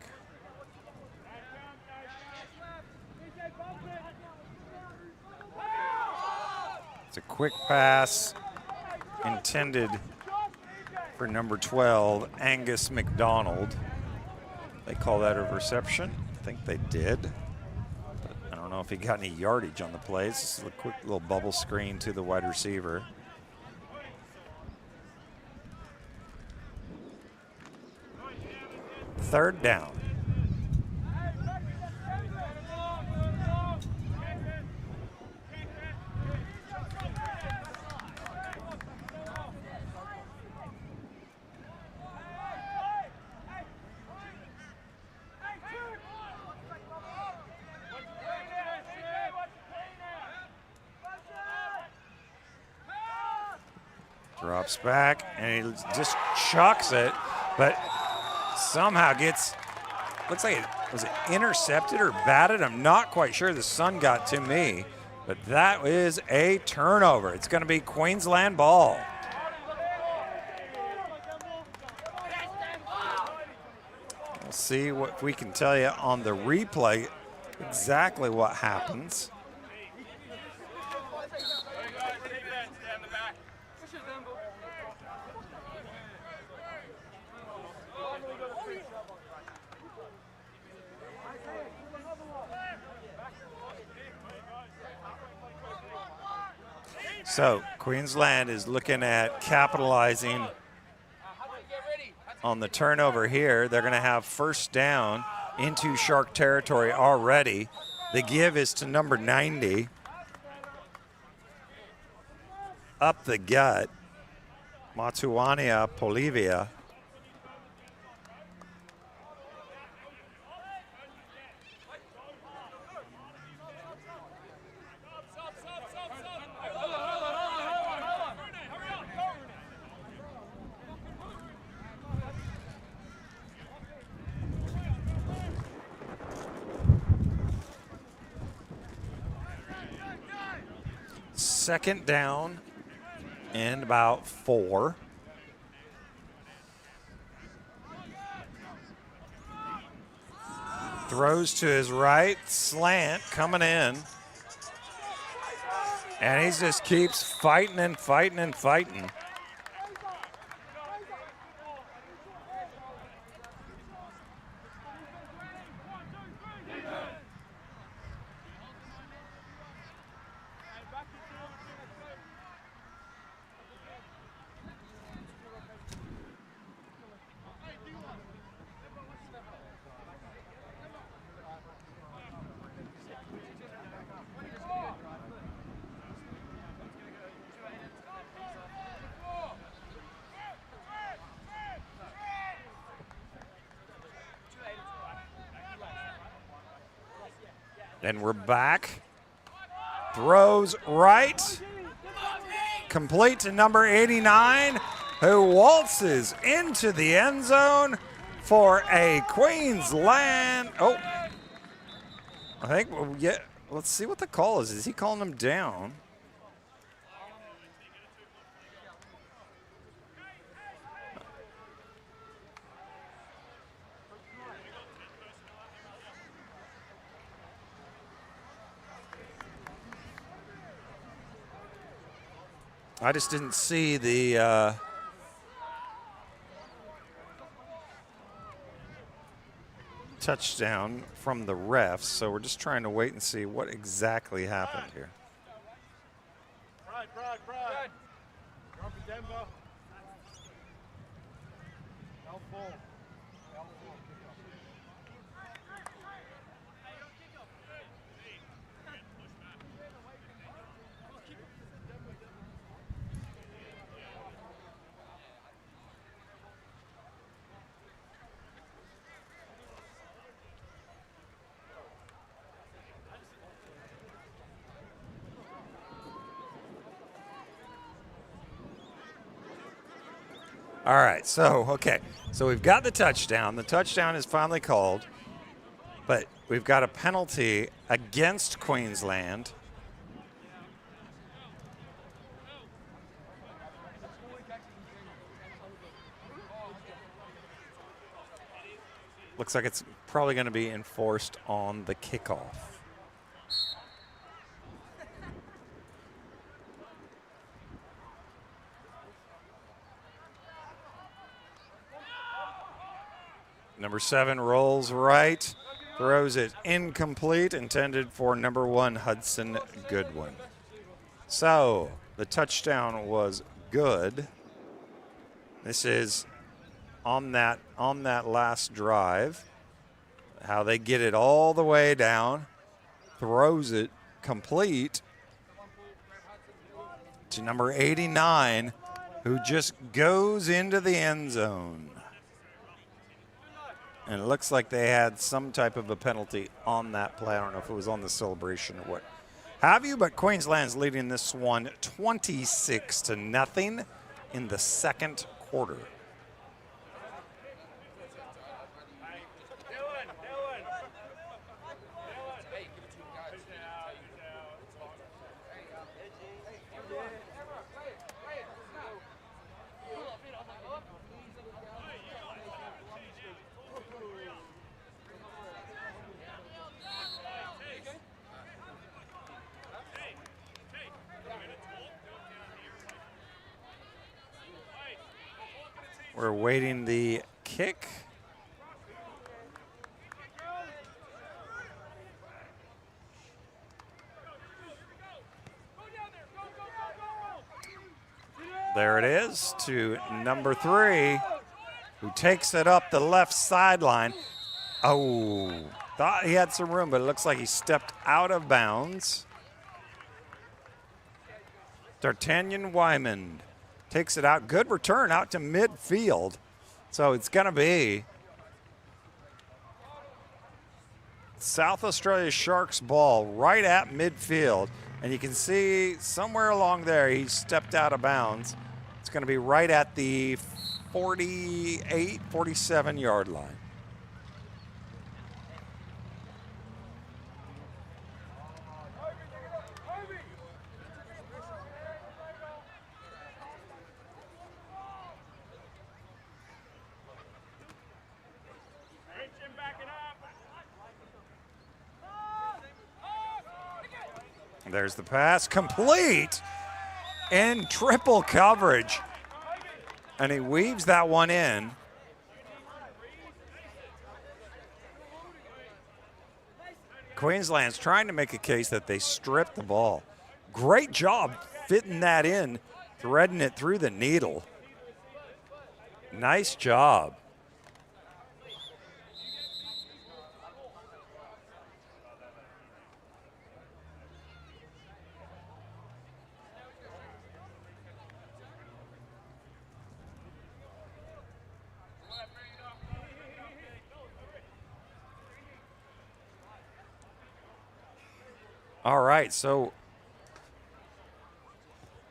It's a quick pass intended for number 12, Angus McDonald. They call that a reception. I think they did. But I don't know if he got any yardage on the play. This is a quick little bubble screen to the wide receiver. Third down. Drops back, and he just chucks it, but somehow gets, looks like was it intercepted or batted? I'm not quite sure. The sun got to me, but that is a turnover. It's going to be Queensland ball. We'll see what we can tell you on the replay exactly what happens. So Queensland is looking at capitalizing on the turnover here. They're going to have first down into Shark territory already. The give is to number 90. Up the gut, Matuania Polivia. second down and about 4. Throws to his right, slant coming in. And he just keeps fighting and fighting and fighting. And we're back. Throws right. Complete to number 89, who waltzes into the end zone for a Queensland. Oh, I think, yeah, let's see what the call is. Is he calling him down? I just didn't see the touchdown from the refs, so we're just trying to wait and see what exactly happened here. Brad. Drop it, Denver. L4. All right, so we've got the touchdown. The touchdown is finally called, but we've got a penalty against Queensland. Looks like it's probably going to be enforced on the kickoff. Number 7 rolls right, throws it incomplete, intended for number 1, Hudson Goodwin. So the touchdown was good. This is on that last drive, how they get it all the way down, throws it complete to number 89, who just goes into the end zone. And it looks like they had some type of a penalty on that play. I don't know if it was on the celebration or what have you, but Queensland's leading this one 26-0 in the second quarter. We're awaiting the kick. There it is to number 3, who takes it up the left sideline. Oh, thought he had some room, but it looks like he stepped out of bounds. D'Artagnan Wyman takes it out. Good return out to midfield. So it's going to be South Australia Sharks ball right at midfield. And you can see somewhere along there he stepped out of bounds. It's going to be right at the 48, 47 yard line. There's the pass, complete, in triple coverage. And he weaves that one in. Queensland's trying to make a case that they stripped the ball. Great job fitting that in, threading it through the needle. Nice job. All right, so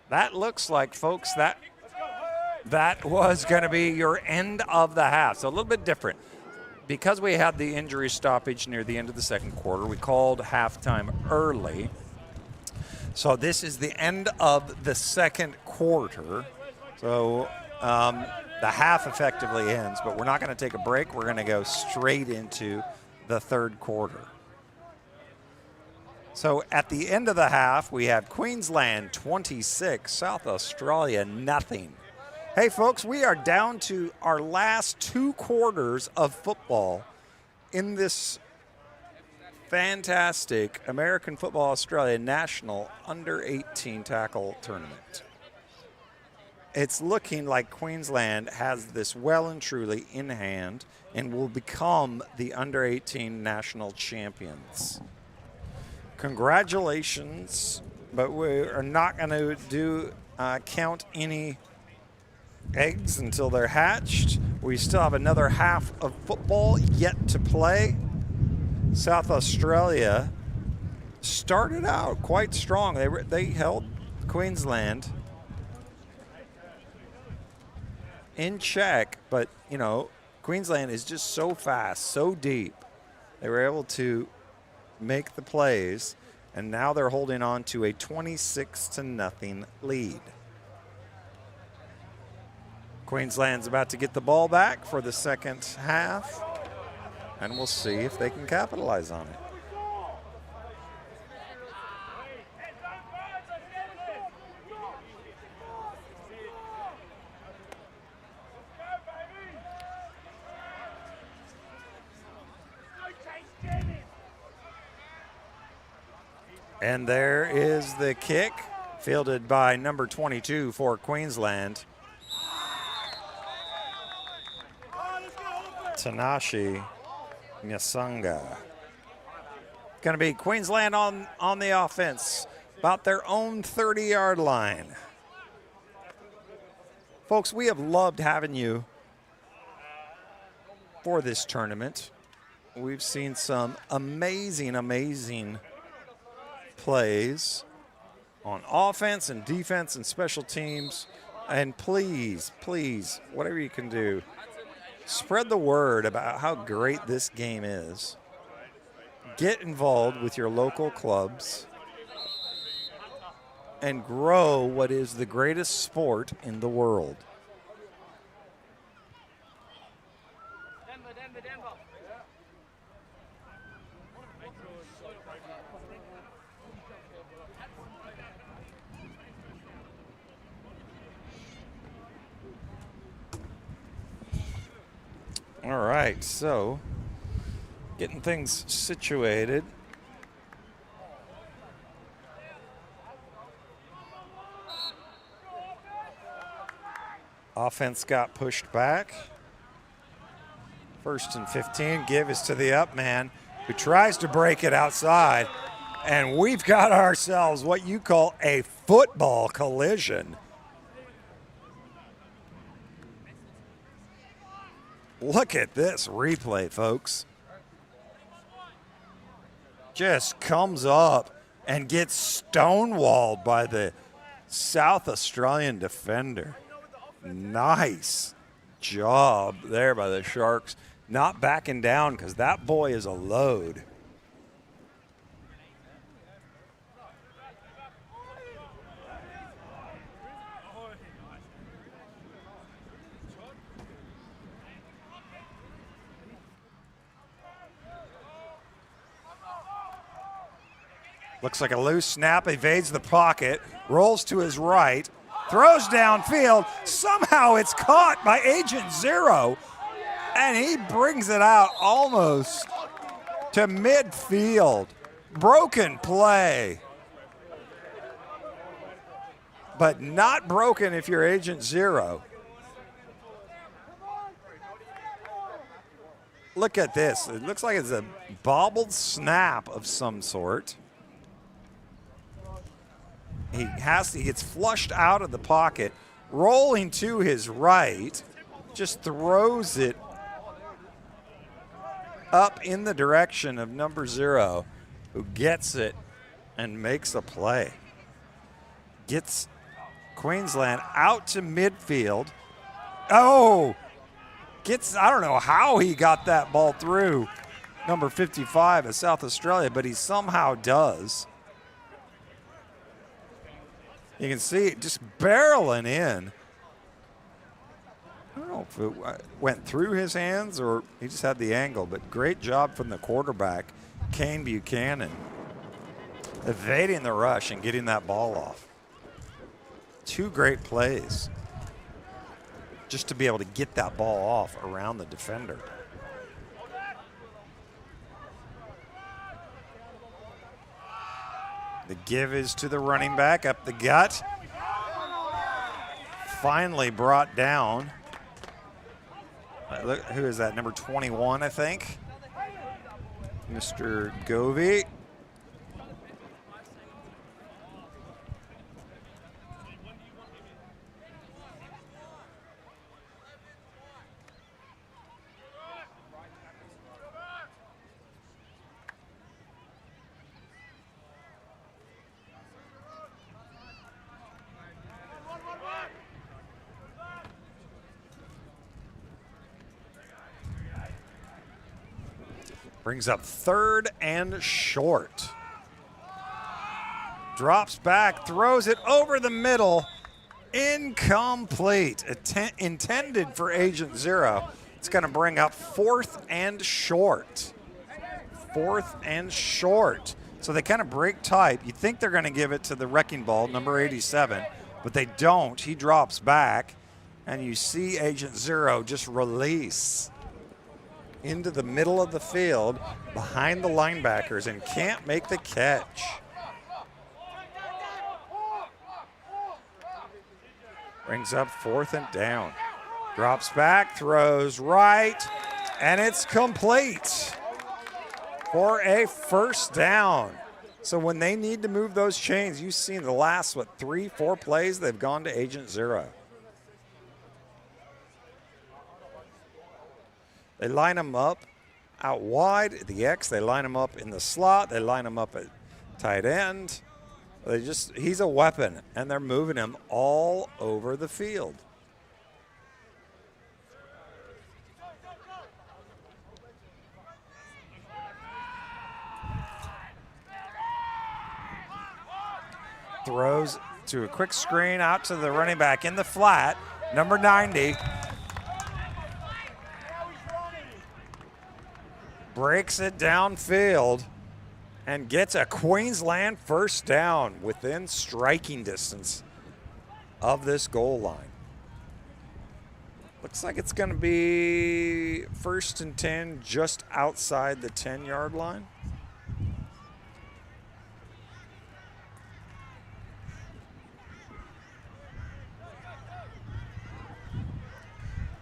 that looks like, folks, that was going to be your end of the half. So a little bit different. Because we had the injury stoppage near the end of the second quarter, we called halftime early. So this is the end of the second quarter. So the half effectively ends, but we're not going to take a break. We're going to go straight into the third quarter. So at the end of the half, we had Queensland 26, South Australia nothing. Hey, folks, we are down to our last 2 quarters of football in this fantastic American Football Australia National Under-18 Tackle Tournament. It's looking like Queensland has this well and truly in hand and will become the Under-18 National Champions. Congratulations, but we are not going to count any eggs until they're hatched. We still have another half of football yet to play. South Australia started out quite strong. They held Queensland in check, but you know, Queensland is just so fast, so deep. They were able to make the plays, and now they're holding on to a 26-0 lead. Queensland's about to get the ball back for the second half, and we'll see if they can capitalize on it. And there is the kick, fielded by number 22 for Queensland. Tanashi Nyasunga. Going to be Queensland on the offense, about their own 30-yard line. Folks, we have loved having you for this tournament. We've seen some amazing plays on offense and defense and special teams. And please, whatever you can do, spread the word about how great this game is. Get involved with your local clubs and grow what is the greatest sport in the world. All right, so getting things situated. Offense got pushed back. 1st and 15. Give is to the up man who tries to break it outside. And we've got ourselves what you call a football collision. Look at this replay, folks. Just comes up and gets stonewalled by the South Australian defender. Nice job there by the Sharks. Not backing down because that boy is a load. Looks like a loose snap, evades the pocket, rolls to his right, throws downfield. Somehow it's caught by Agent Zero, and he brings it out almost to midfield. Broken play, but not broken if you're Agent Zero. Look at this. It looks like it's a bobbled snap of some sort. He gets flushed out of the pocket, rolling to his right, just throws it up in the direction of number 0, who gets it and makes a play. Gets Queensland out to midfield. Oh! I don't know how he got that ball through number 55 of South Australia, but he somehow does. You can see it just barreling in. I don't know if it went through his hands or he just had the angle, but great job from the quarterback, Kane Buchanan, evading the rush and getting that ball off. 2 great plays just to be able to get that ball off around the defender. The give is to the running back up the gut. Finally brought down. Look, who is that? Number 21, I think. Mr. Govey. Brings up 3rd and short. Drops back, throws it over the middle. Incomplete. Intended for Agent Zero. It's going to bring up 4th and short. 4th and short. So they kind of break type. You think they're going to give it to the wrecking ball, number 87, but they don't. He drops back, and you see Agent Zero just release into the middle of the field behind the linebackers and can't make the catch. Brings up 4th and down. Drops back, throws right, and it's complete for a 1st down. So when they need to move those chains, you've seen the last, 3-4 plays, they've gone to Agent Zero. They line them up out wide at the X. They line them up in the slot. They line them up at tight end. He's a weapon, and they're moving him all over the field. Throws to a quick screen out to the running back in the flat, number 90. Breaks it downfield and gets a Queensland 1st down within striking distance of this goal line. Looks like it's going to be 1st and 10 just outside the 10-yard line.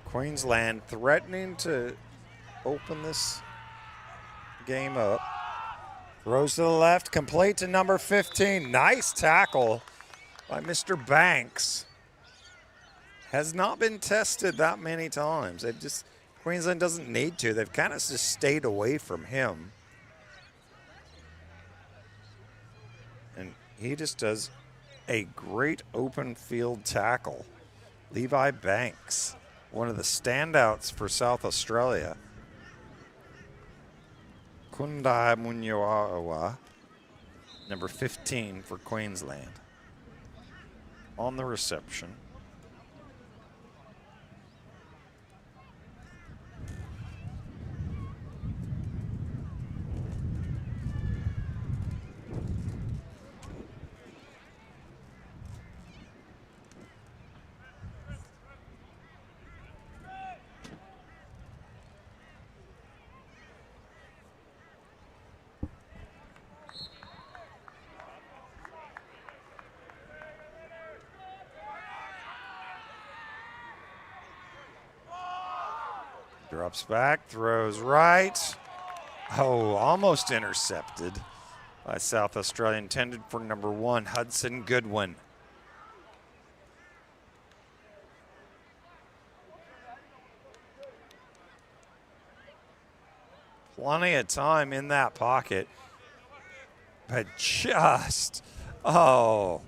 Queensland threatening to open this game up. Throws to the left, complete to number 15. Nice tackle by Mr. Banks. Has not been tested that many times. Queensland doesn't need to. They've kind of just stayed away from him. And he just does a great open field tackle. Levi Banks, one of the standouts for South Australia. Kundai Munyawawa, number 15 for Queensland. On the reception. Drops back, throws right. Oh, almost intercepted by South Australia. Intended for number 1, Hudson Goodwin. Plenty of time in that pocket. But just, oh,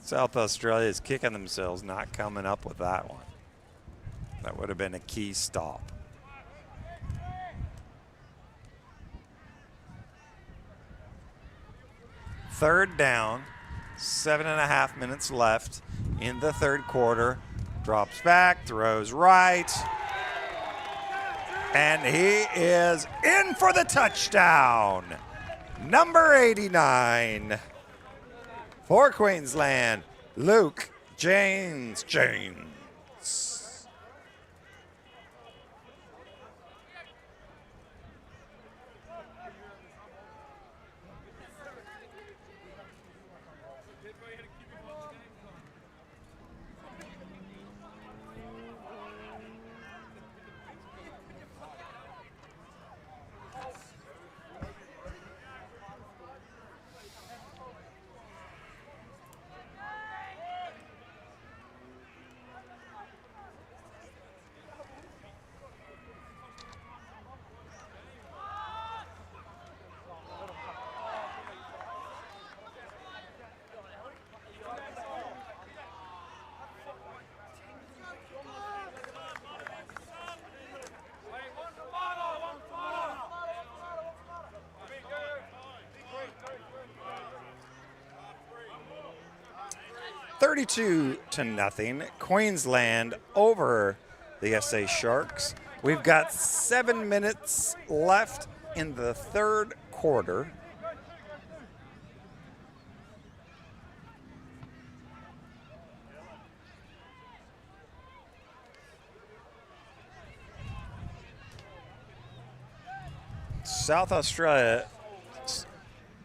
South Australia is kicking themselves not coming up with that one. That would have been a key stop. Third down, 7.5 minutes left in the third quarter. Drops back, throws right. And he is in for the touchdown. Number 89 for Queensland, Luke James. 32-0, Queensland over the SA Sharks. We've got 7 minutes left in the third quarter. South Australia,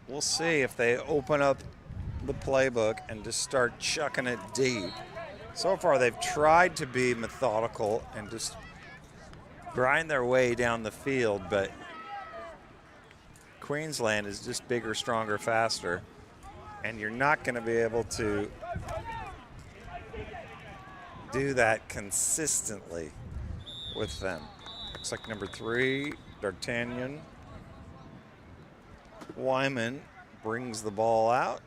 we'll see if they open up the playbook and just start chucking it deep. So far, they've tried to be methodical and just grind their way down the field, but Queensland is just bigger, stronger, faster, and you're not going to be able to do that consistently with them. Looks like number 3, D'Artagnan. Wyman brings the ball out.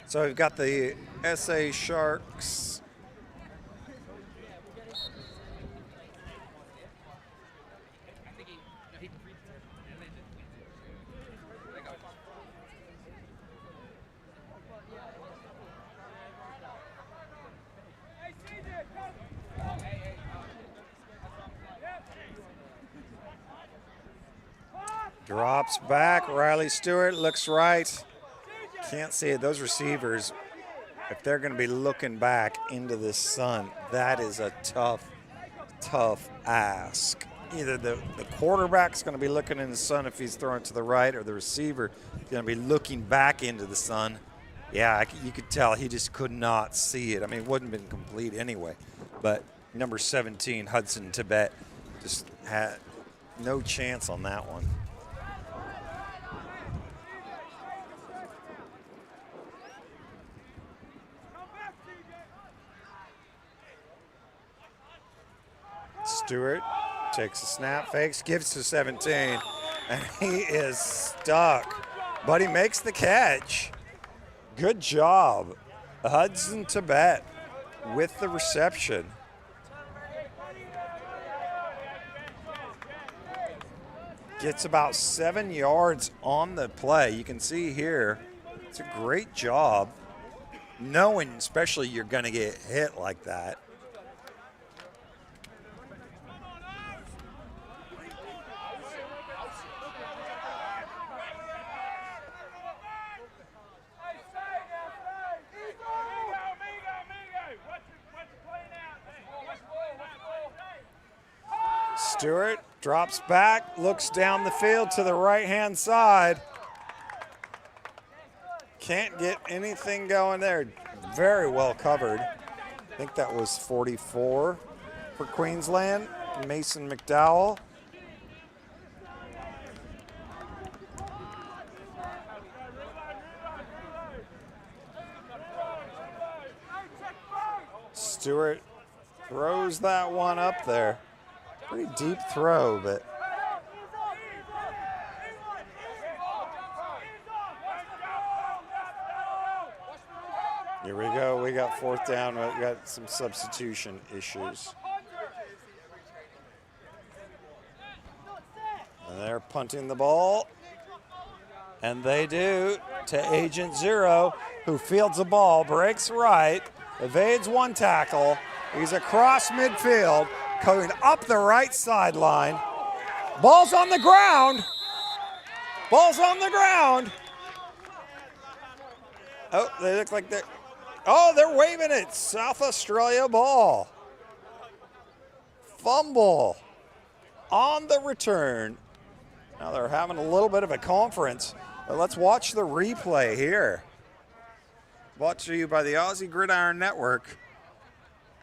So we've got the SA Sharks. Drops back, Riley Stewart looks right. Can't see it. Those receivers, if they're going to be looking back into the sun, that is a tough, tough ask. Either the quarterback's going to be looking in the sun if he's throwing to the right, or the receiver is going to be looking back into the sun. Yeah, you could tell he just could not see it. I mean, it wouldn't have been complete anyway. But number 17, Hudson Tibet, just had no chance on that one. Stewart takes a snap, fakes, gives to 17, and he is stuck. But he makes the catch. Good job, Hudson Tibet with the reception. Gets about 7 yards on the play. You can see here, it's a great job, knowing especially you're going to get hit like that. Stewart drops back, looks down the field to the right-hand side. Can't get anything going there. Very well covered. I think that was 44 for Queensland. Mason McDowell. Stewart throws that one up there. Pretty deep throw, but here we go. We got fourth down. We got some substitution issues. And they're punting the ball. And they do to Agent Zero, who fields the ball, breaks right, evades one tackle. He's across midfield, going up the right sideline. Ball's on the ground. Ball's on the ground. Oh, they look like they're waving it. South Australia ball. Fumble on the return. Now they're having a little bit of a conference, but let's watch the replay here. Brought to you by the Aussie Gridiron Network.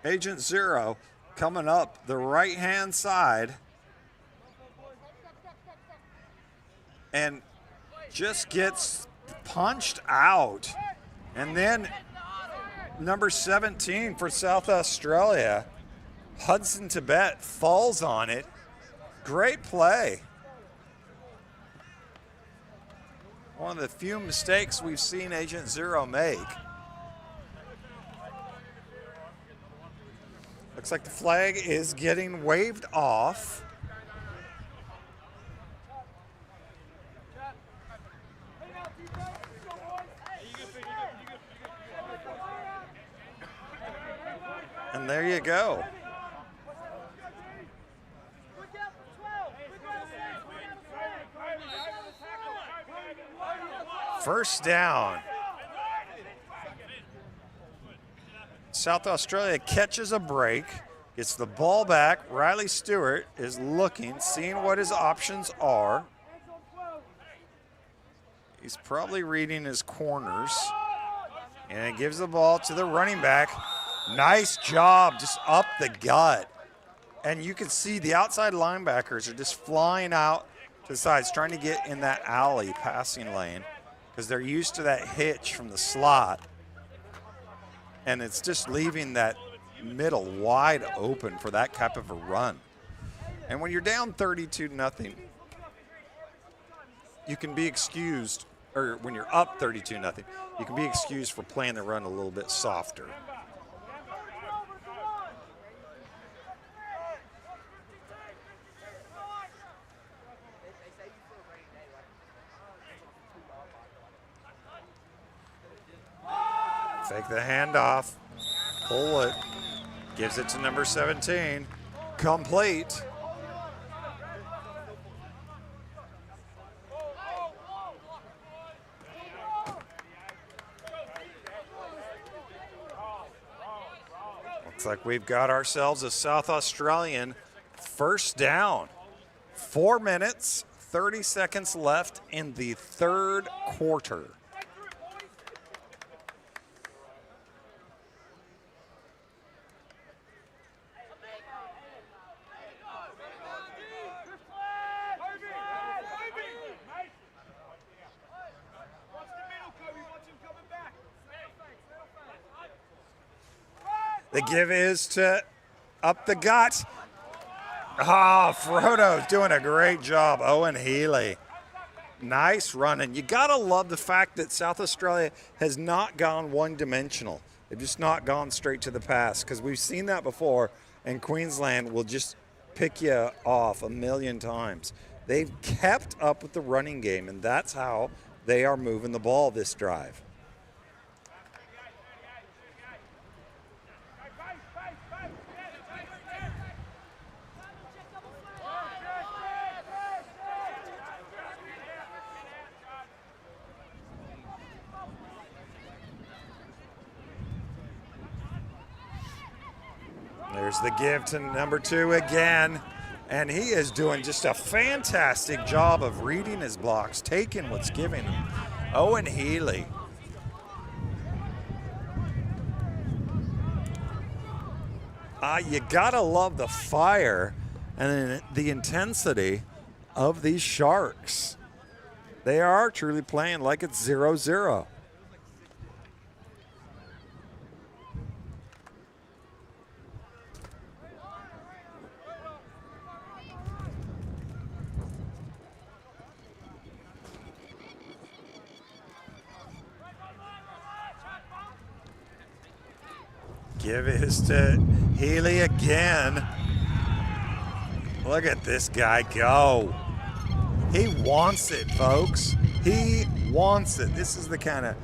Agent Zero coming up the right-hand side and just gets punched out. And then number 17 for South Australia, Hudson Tibet, falls on it. Great play. One of the few mistakes we've seen Agent Zero make. Looks like the flag is getting waved off. And there you go. First down. South Australia catches a break, gets the ball back. Riley Stewart is looking, seeing what his options are. He's probably reading his corners. And he gives the ball to the running back. Nice job, just up the gut. And you can see the outside linebackers are just flying out to the sides, trying to get in that alley passing lane, because they're used to that hitch from the slot. And it's just leaving that middle wide open for that type of a run. And when you're down 32-0, you can be excused, or when you're up 32-0, you can be excused for playing the run a little bit softer. Fake the handoff, pull it, gives it to number 17, complete. Looks like we've got ourselves a South Australian first down. 4 minutes, 30 seconds left in the third quarter. The give is to up the gut. Ah, Frodo's doing a great job. Owen Healy. Nice running. You got to love the fact that South Australia has not gone one-dimensional. They've just not gone straight to the pass, because we've seen that before, and Queensland will just pick you off a million times. They've kept up with the running game, and that's how they are moving the ball this drive. There's the give to number 2 again, and he is doing just a fantastic job of reading his blocks, taking what's given him. Owen Healy. You gotta love the fire and then the intensity of these Sharks. They are truly playing like it's 0-0. Give it to Healy again. Look at this guy go. He wants it, folks. He wants it. This is the kind of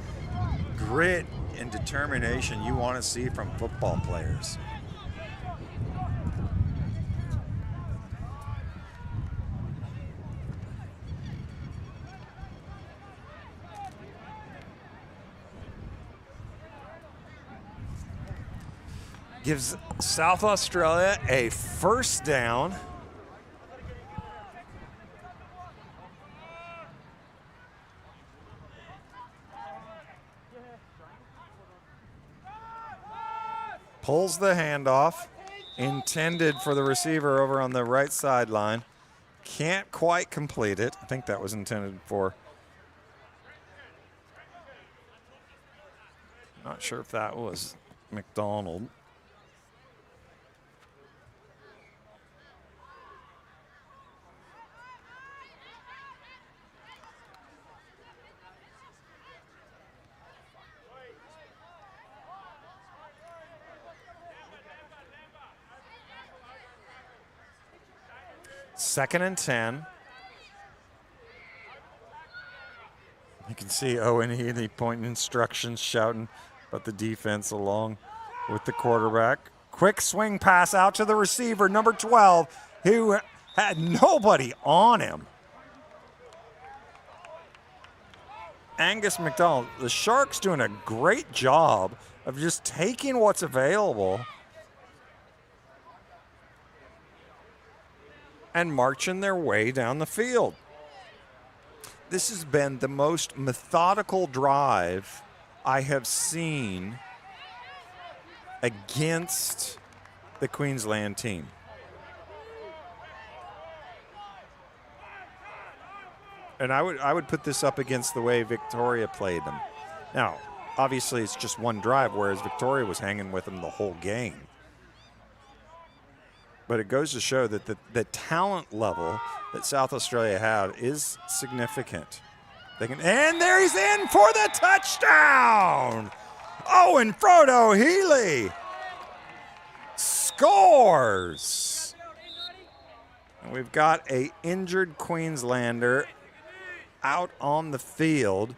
grit and determination you want to see from football players. Gives South Australia a first down. Pulls the handoff, intended for the receiver over on the right sideline. Can't quite complete it. I think that was intended for. Not sure if that was McDonald. Second and 10. You can see Owen Healy pointing instructions, shouting about the defense along with the quarterback. Quick swing pass out to the receiver, number 12, who had nobody on him. Angus McDonald. The Sharks doing a great job of just taking what's available and marching their way down the field. This has been the most methodical drive I have seen against the Queensland team. And I would put this up against the way Victoria played them. Now, obviously it's just one drive, whereas Victoria was hanging with them the whole game. But it goes to show that the talent level that South Australia have is significant. And there he's in for the touchdown! Owen Frodo Healy scores! And we've got an injured Queenslander out on the field.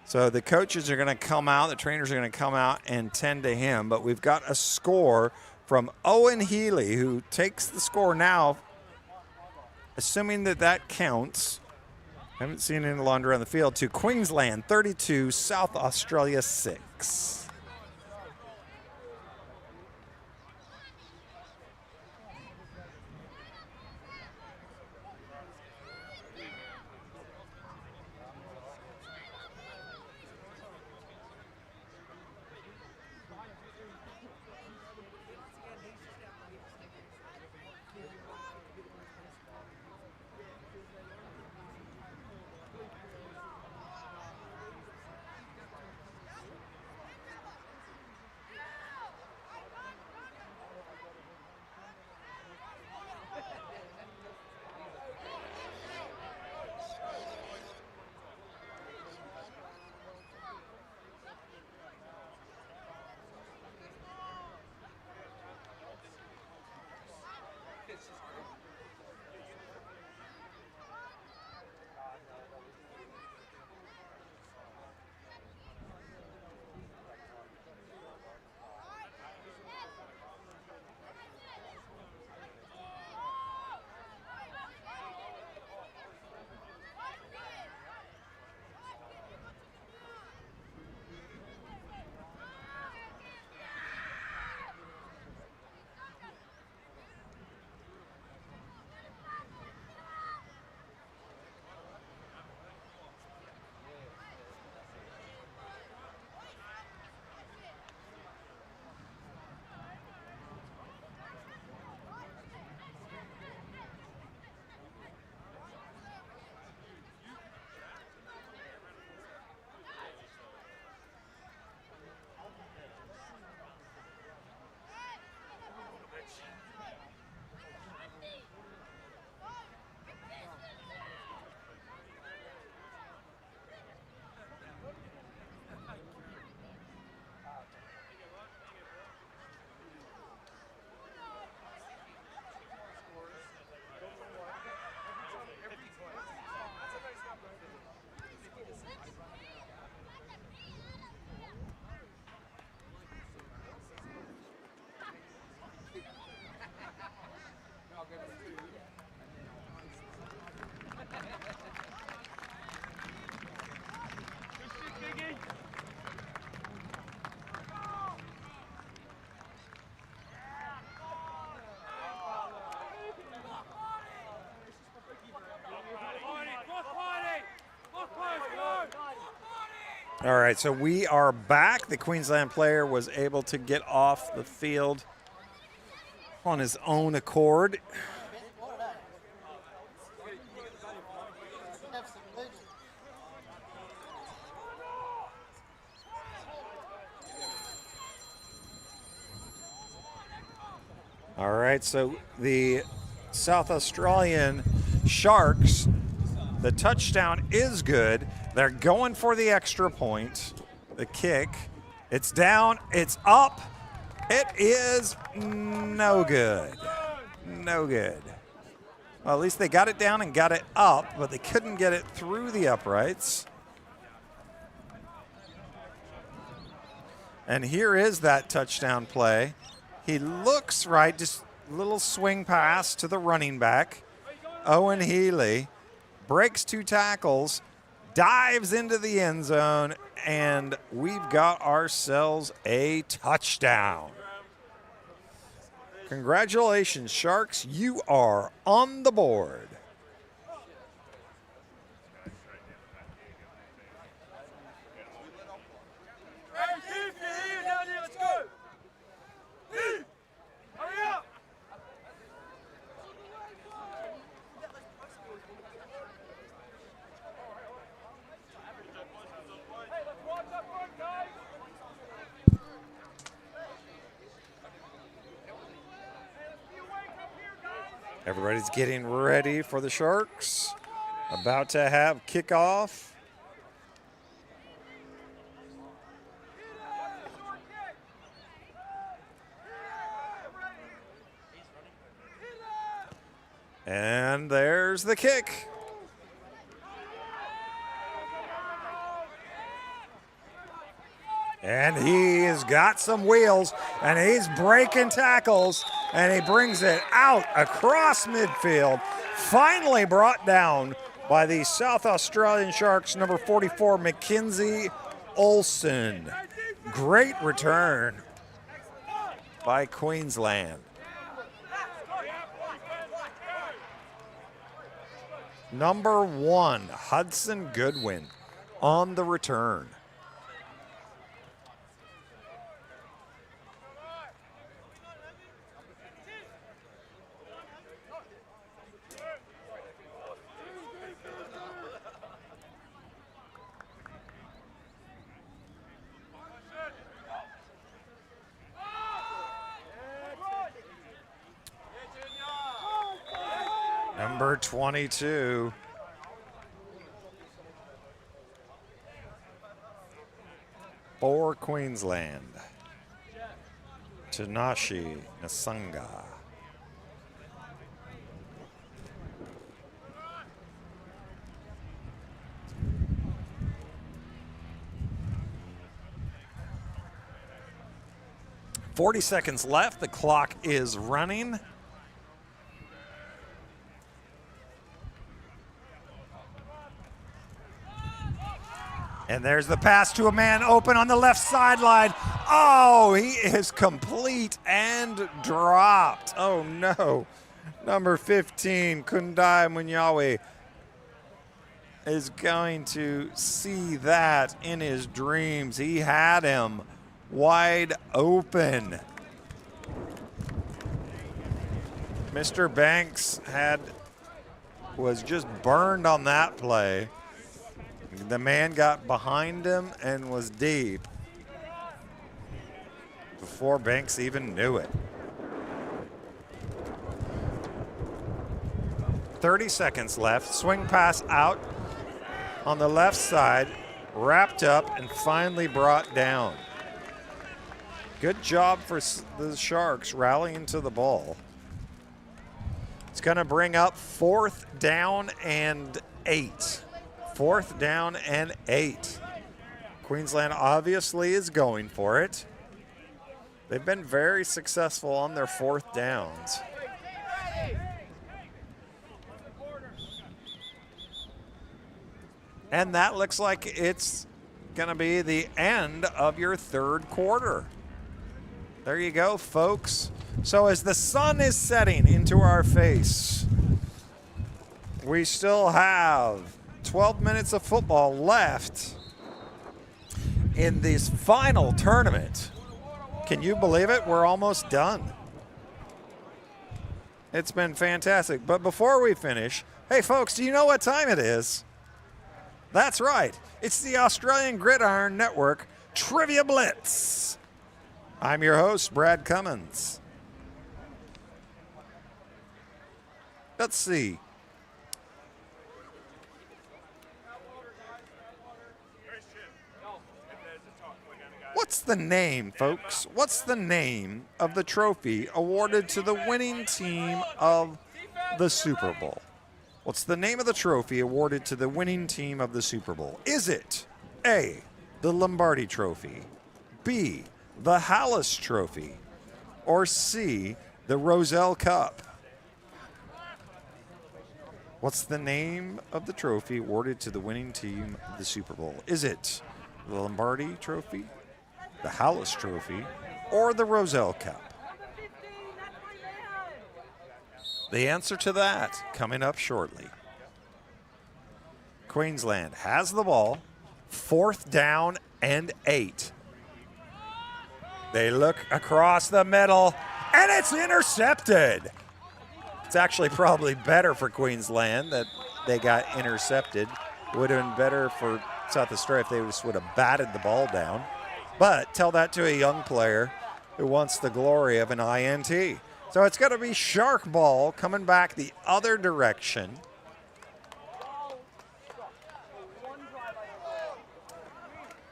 So the coaches are going to come out, the trainers are going to come out and tend to him. But we've got a score from Owen Healy, who takes the score now, assuming that counts. Haven't seen any longer on the field, to Queensland 32, South Australia 6. All right, so we are back. The Queensland player was able to get off the field on his own accord. All right, so the South Australian Sharks, the touchdown is good. They're going for the extra point. The kick, it's down, it's up. It is no good. No good. Well, at least they got it down and got it up, but they couldn't get it through the uprights. And here is that touchdown play. He looks right, just a little swing pass to the running back. Owen Healy breaks 2 tackles, dives into the end zone, and we've got ourselves a touchdown. Congratulations, Sharks. You are on the board. Everybody's getting ready for the Sharks. About to have kickoff. And there's the kick. And he has got some wheels, and he's breaking tackles, and he brings it out across midfield. Finally brought down by the South Australian Sharks, number 44, Mackenzie Olsen. Great return by Queensland. Number 1, Hudson Goodwin on the return. Number 22. For Queensland, Tanashi Nasanga. "40 seconds left. The clock is running. And there's the pass to a man open on the left sideline. Oh, he is complete and dropped. Oh, no. Number 15, Kundai Munyawi, is going to see that in his dreams. He had him wide open. Mr. Banks was just burned on that play. The man got behind him and was deep before Banks even knew it. 30 seconds left. Swing pass out on the left side, wrapped up and finally brought down. Good job for the Sharks rallying to the ball. It's going to bring up 4th down and 8. 4th down and 8. Queensland obviously is going for it. They've been very successful on their 4th downs. And that looks like it's going to be the end of your 3rd quarter. There you go, folks. So as the sun is setting into our face, we still have 12 minutes of football left. in this final tournament. Can you believe it? We're almost done. It's been fantastic. But before we finish, hey folks, do you know what time it is? That's right. It's the Australian Gridiron Network Trivia Blitz. I'm your host, Brad Cummins. Let's see. What's the name, folks? What's the name of the trophy awarded to the winning team of the Super Bowl? What's the name of the trophy awarded to the winning team of the Super Bowl? Is it A, the Lombardi Trophy, B, the Hallis Trophy, or C, the Roselle Cup? What's the name of the trophy awarded to the winning team of the Super Bowl? Is it the Lombardi Trophy, the Hallis Trophy, or the Roselle Cup? The answer to that coming up shortly. Queensland has the ball, 4th down and 8. They look across the middle, and it's intercepted. It's actually probably better for Queensland that they got intercepted. Would have been better for South Australia if they just would have batted the ball down. But tell that to a young player who wants the glory of an INT. So it's going to be shark ball coming back the other direction.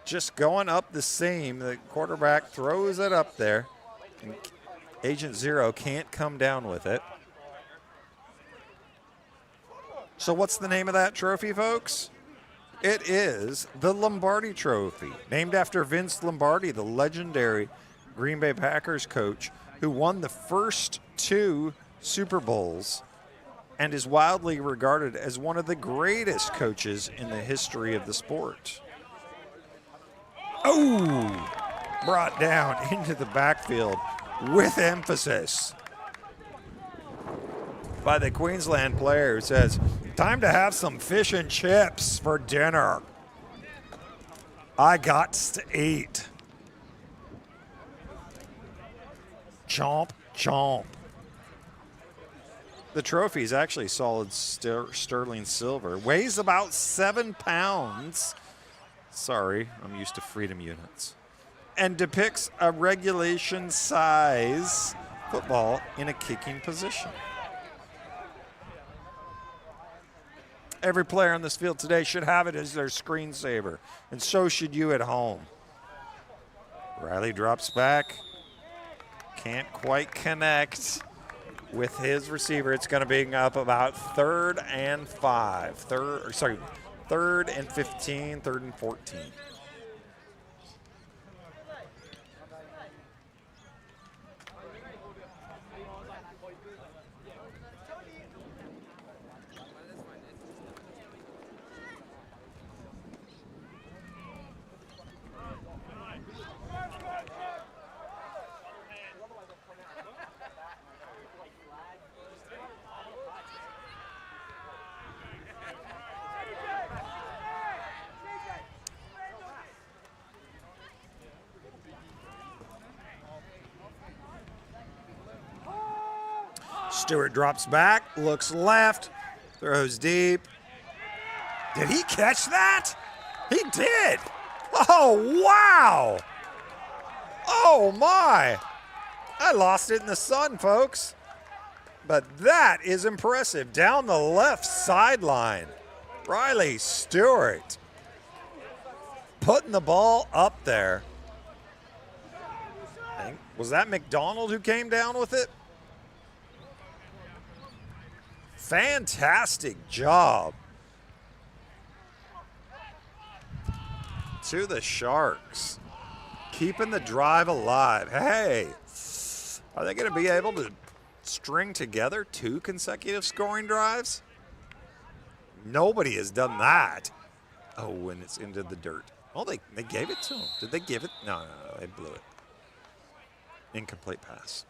Just going up the seam. The quarterback throws it up there. And Agent Zero can't come down with it. So what's the name of that trophy, folks? It is the Lombardi Trophy, named after Vince Lombardi, the legendary Green Bay Packers coach who won the first 2 Super Bowls and is widely regarded as one of the greatest coaches in the history of the sport. Oh, brought down into the backfield with emphasis by the Queensland player who says, "Time to have some fish and chips for dinner. I got to eat." Chomp, chomp. The trophy is actually solid sterling silver. Weighs about 7 pounds. Sorry, I'm used to freedom units. And depicts a regulation size football in a kicking position. Every player on this field today should have it as their screensaver, and so should you at home. Riley drops back. Can't quite connect with his receiver. It's going to be up about 3rd and 5. 3rd and 15, 3rd and 14. Stewart drops back, looks left, throws deep. Did he catch that? He did. Oh, wow. Oh, my. I lost it in the sun, folks. But that is impressive. Down the left sideline, Riley Stewart putting the ball up there. Was that McDonald who came down with it? Fantastic job to the Sharks, keeping the drive alive. Hey, are they going to be able to string together 2 consecutive scoring drives? Nobody has done that. Oh, and it's into the dirt. Oh, they gave it to him. Did they give it? No, they blew it. Incomplete pass.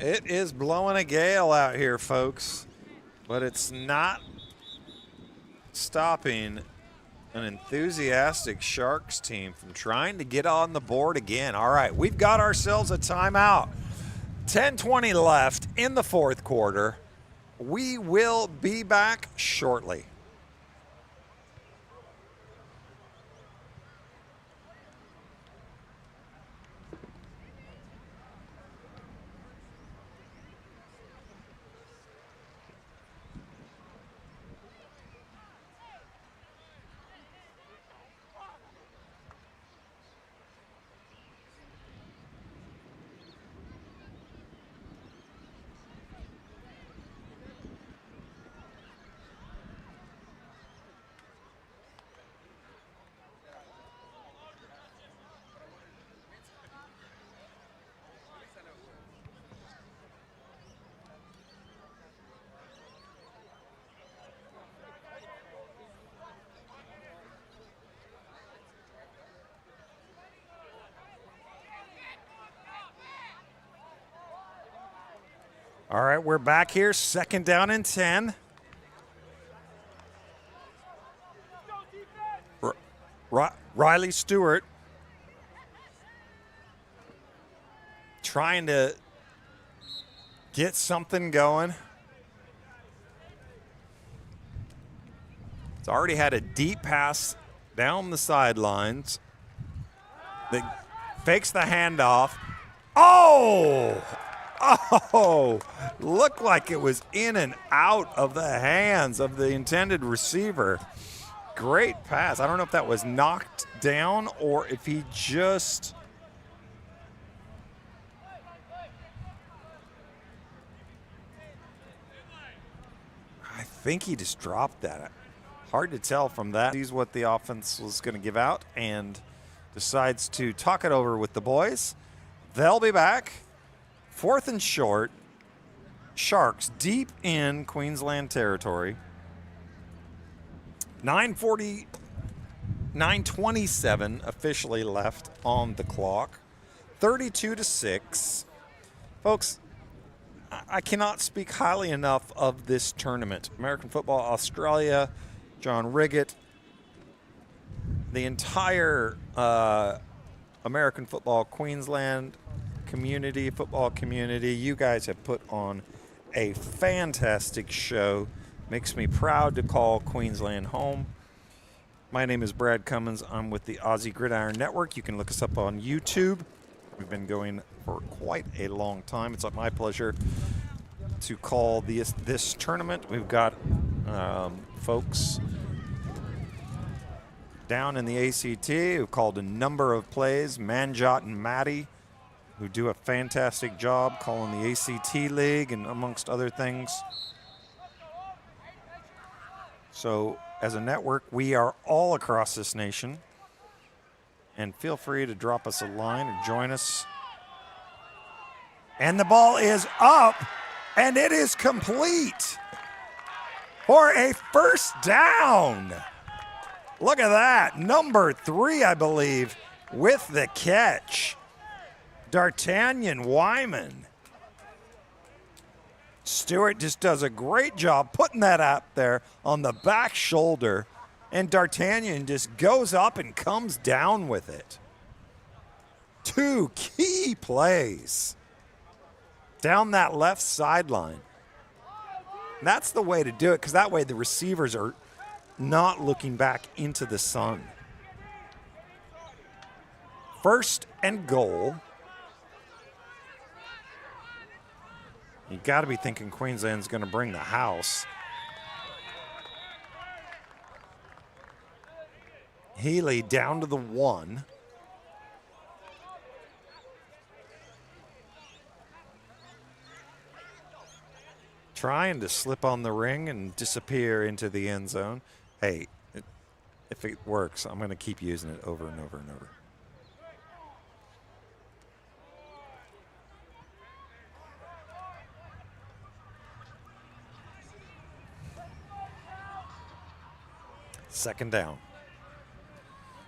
It is blowing a gale out here, folks, but it's not stopping an enthusiastic Sharks team from trying to get on the board again. All right, we've got ourselves a timeout. 10:20 left in the fourth quarter. We will be back shortly. All right, we're back here, second down and 10. Riley Stewart trying to get something going. It's already had a deep pass down the sidelines. That fakes the handoff. Oh! Oh! Looked like it was in and out of the hands of the intended receiver. Great pass. I don't know if that was knocked down or if he just... I think he just dropped that. Hard to tell from that. Sees what the offense was going to give out and decides to talk it over with the boys. They'll be back. Fourth and short. Sharks deep in Queensland territory. 9:27 officially left on the clock. 32-6. Folks, I cannot speak highly enough of this tournament. American Football Australia, John Riggett, the entire American Football Queensland community, football community. You guys have put on a fantastic show. Makes me proud to call Queensland home. My name is Brad Cummins. I'm with the Aussie Gridiron Network. You can look us up on YouTube. We've been going for quite a long time. It's my pleasure to call this tournament. We've got folks down in the ACT who called a number of plays, Manjot and Matty, who do a fantastic job calling the ACT League and amongst other things. So as a network, we are all across this nation. And feel free to drop us a line or join us. And the ball is up, and it is complete for a first down. Look at that. Number 3, I believe, with the catch. D'Artagnan Wyman. Stewart just does a great job putting that out there on the back shoulder, and D'Artagnan just goes up and comes down with it. 2 key plays down that left sideline. That's the way to do it, because that way the receivers are not looking back into the sun. First and goal. You got to be thinking Queensland's going to bring the house. Healy down to the 1. Trying to slip on the ring and disappear into the end zone. Hey, if it works, I'm going to keep using it over and over and over. Second down.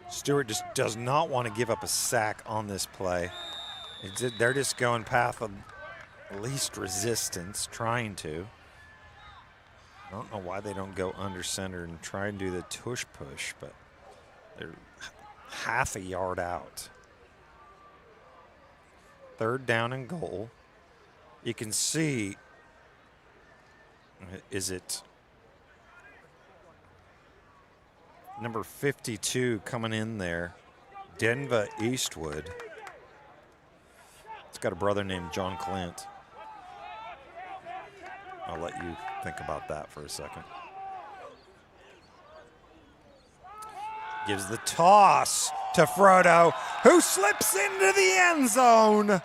Stewart just does not want to give up a sack on this play. They're just going path of least resistance, trying to. I don't know why they don't go under center and try and do the tush push, but they're half a yard out. 3rd down and goal. You can see, is it number 52 coming in there, Denva Eastwood. It's got a brother named John Clint. I'll let you think about that for a second. Gives the toss to Frodo, who slips into the end zone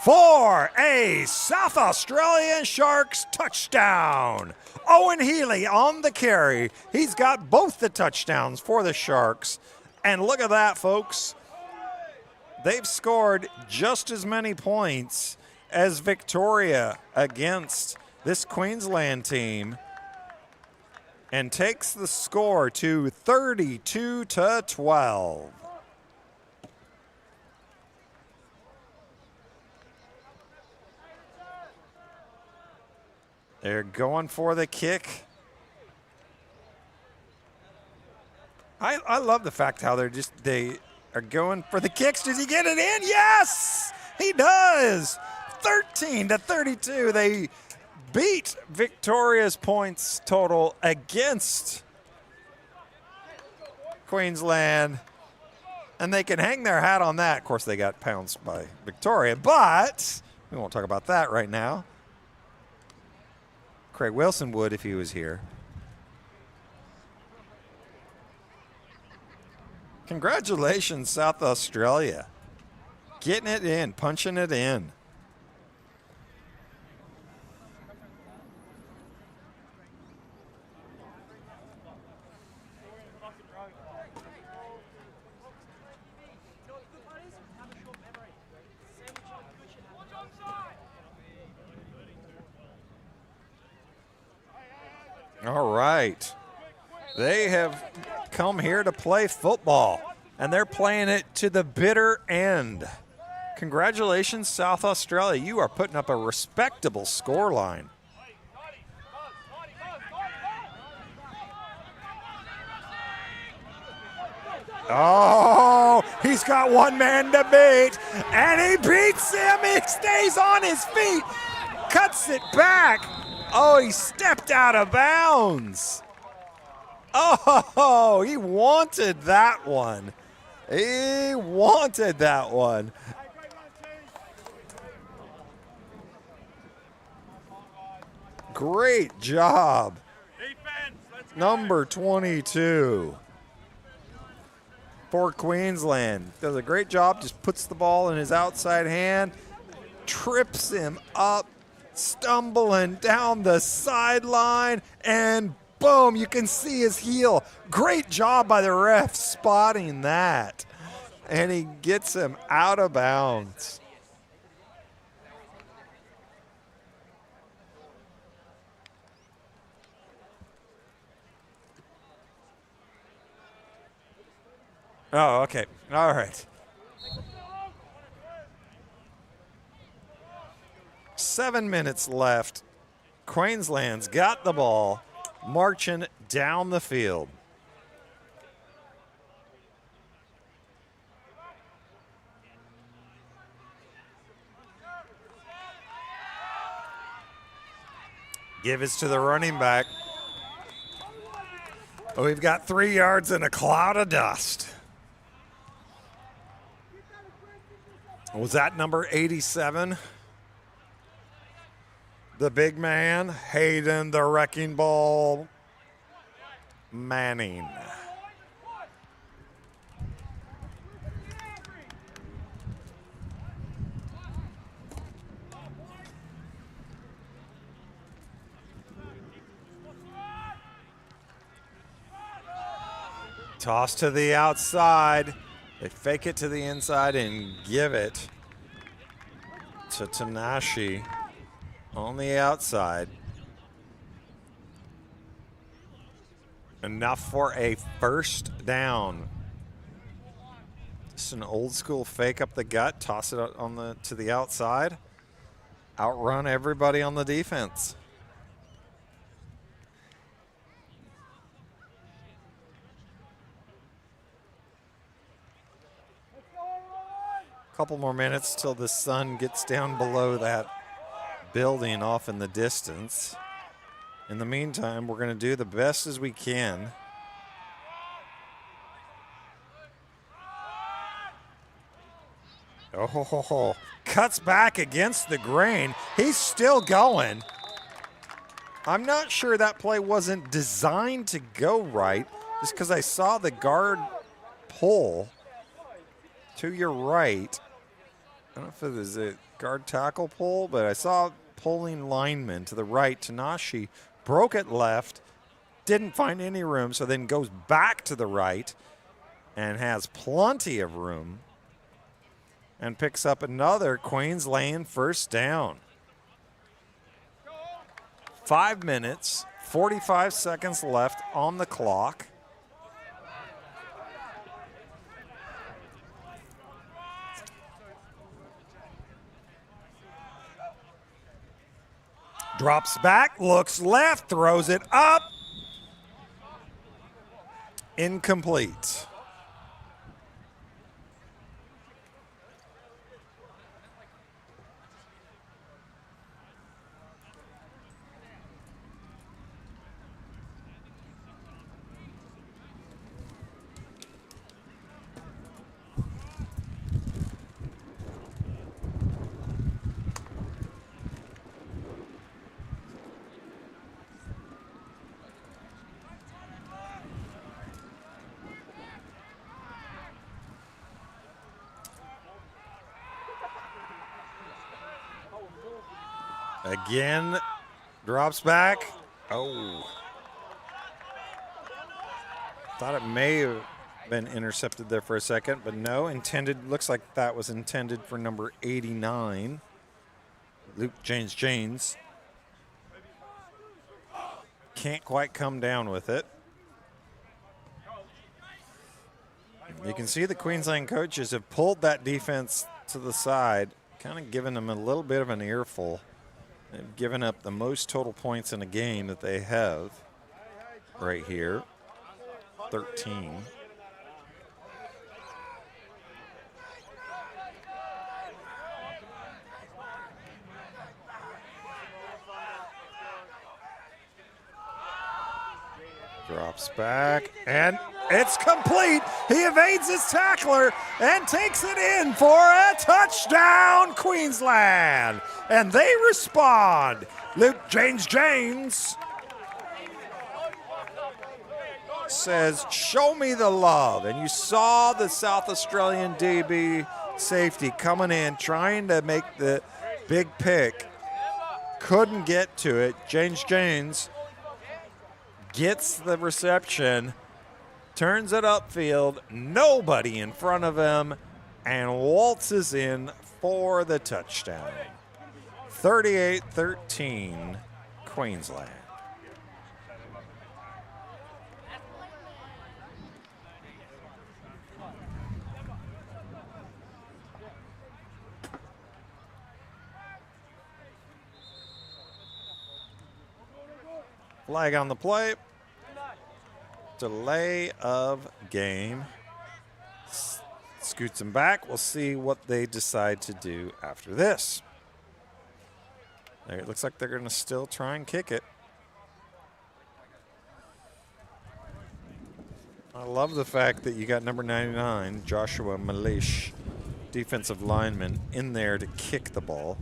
for a South Australian Sharks touchdown. Owen Healy on the carry. He's got both the touchdowns for the Sharks. And look at that, folks. They've scored just as many points as Victoria against this Queensland team, and takes the score to 32-12. They're going for the kick. I love the fact how they are going for the kicks. Does he get it in? Yes, he does. 13-32. They beat Victoria's points total against Queensland, and they can hang their hat on that. Of course, they got pounced by Victoria, but we won't talk about that right now. Craig Wilson would if he was here. Congratulations, South Australia. Getting it in, punching it in. All right. They have come here to play football, and they're playing it to the bitter end. Congratulations, South Australia. You are putting up a respectable scoreline. Oh, he's got one man to beat, and he beats him. He stays on his feet, cuts it back. Oh, he stepped out of bounds. Oh, he wanted that one. He wanted that one. Great job. Number 22 for Queensland. Does a great job, just puts the ball in his outside hand, trips him up, stumbling down the sideline, and boom, you can see his heel. Great job by the ref spotting that. And he gets him out of bounds. Oh, okay. All right. 7 minutes left. Queensland's got the ball, marching down the field. Give it to the running back. Oh, we've got 3 yards in a cloud of dust. Was that number 87? The big man, Hayden the Wrecking Ball Manning. Toss to the outside. They fake it to the inside and give it to Tanashi on the outside. Enough for a first down. Just an old school fake up the gut, toss it on to the outside. outrun everybody on the defense. Couple more minutes till the sun gets down below that building off in the distance. In the meantime, we're going to do the best as we can. Oh, cuts back against the grain. He's still going. I'm not sure that play wasn't designed to go right, just because I saw the guard pull to your right. I don't know if it was a guard tackle pull, but I saw pulling lineman to the right. Tanashi broke it left, didn't find any room, so then goes back to the right and has plenty of room and picks up another Queensland first down. 5 minutes, 45 seconds left on the clock. Drops back, looks left, throws it up. Incomplete. Again, drops back. Oh. Thought it may have been intercepted there for a second, but no, intended, looks like that was intended for number 89, Luke James. Can't quite come down with it. You can see the Queensland coaches have pulled that defense to the side, kind of giving them a little bit of an earful. They've given up the most total points in a game that they have right here, 13. Drops back, and it's complete. He evades his tackler and takes it in for a touchdown, Queensland. And they respond. Luke James says, show me the love. And you saw the South Australian DB safety coming in, trying to make the big pick. Couldn't get to it. James gets the reception, turns it upfield, nobody in front of him, and waltzes in for the touchdown. 38-13, Queensland. Flag on the play. Delay of game. Scoots him back. We'll see what they decide to do after this. There, it looks like they're going to still try and kick it. I love the fact that you got number 99, Joshua Malish, defensive lineman, in there to kick the ball.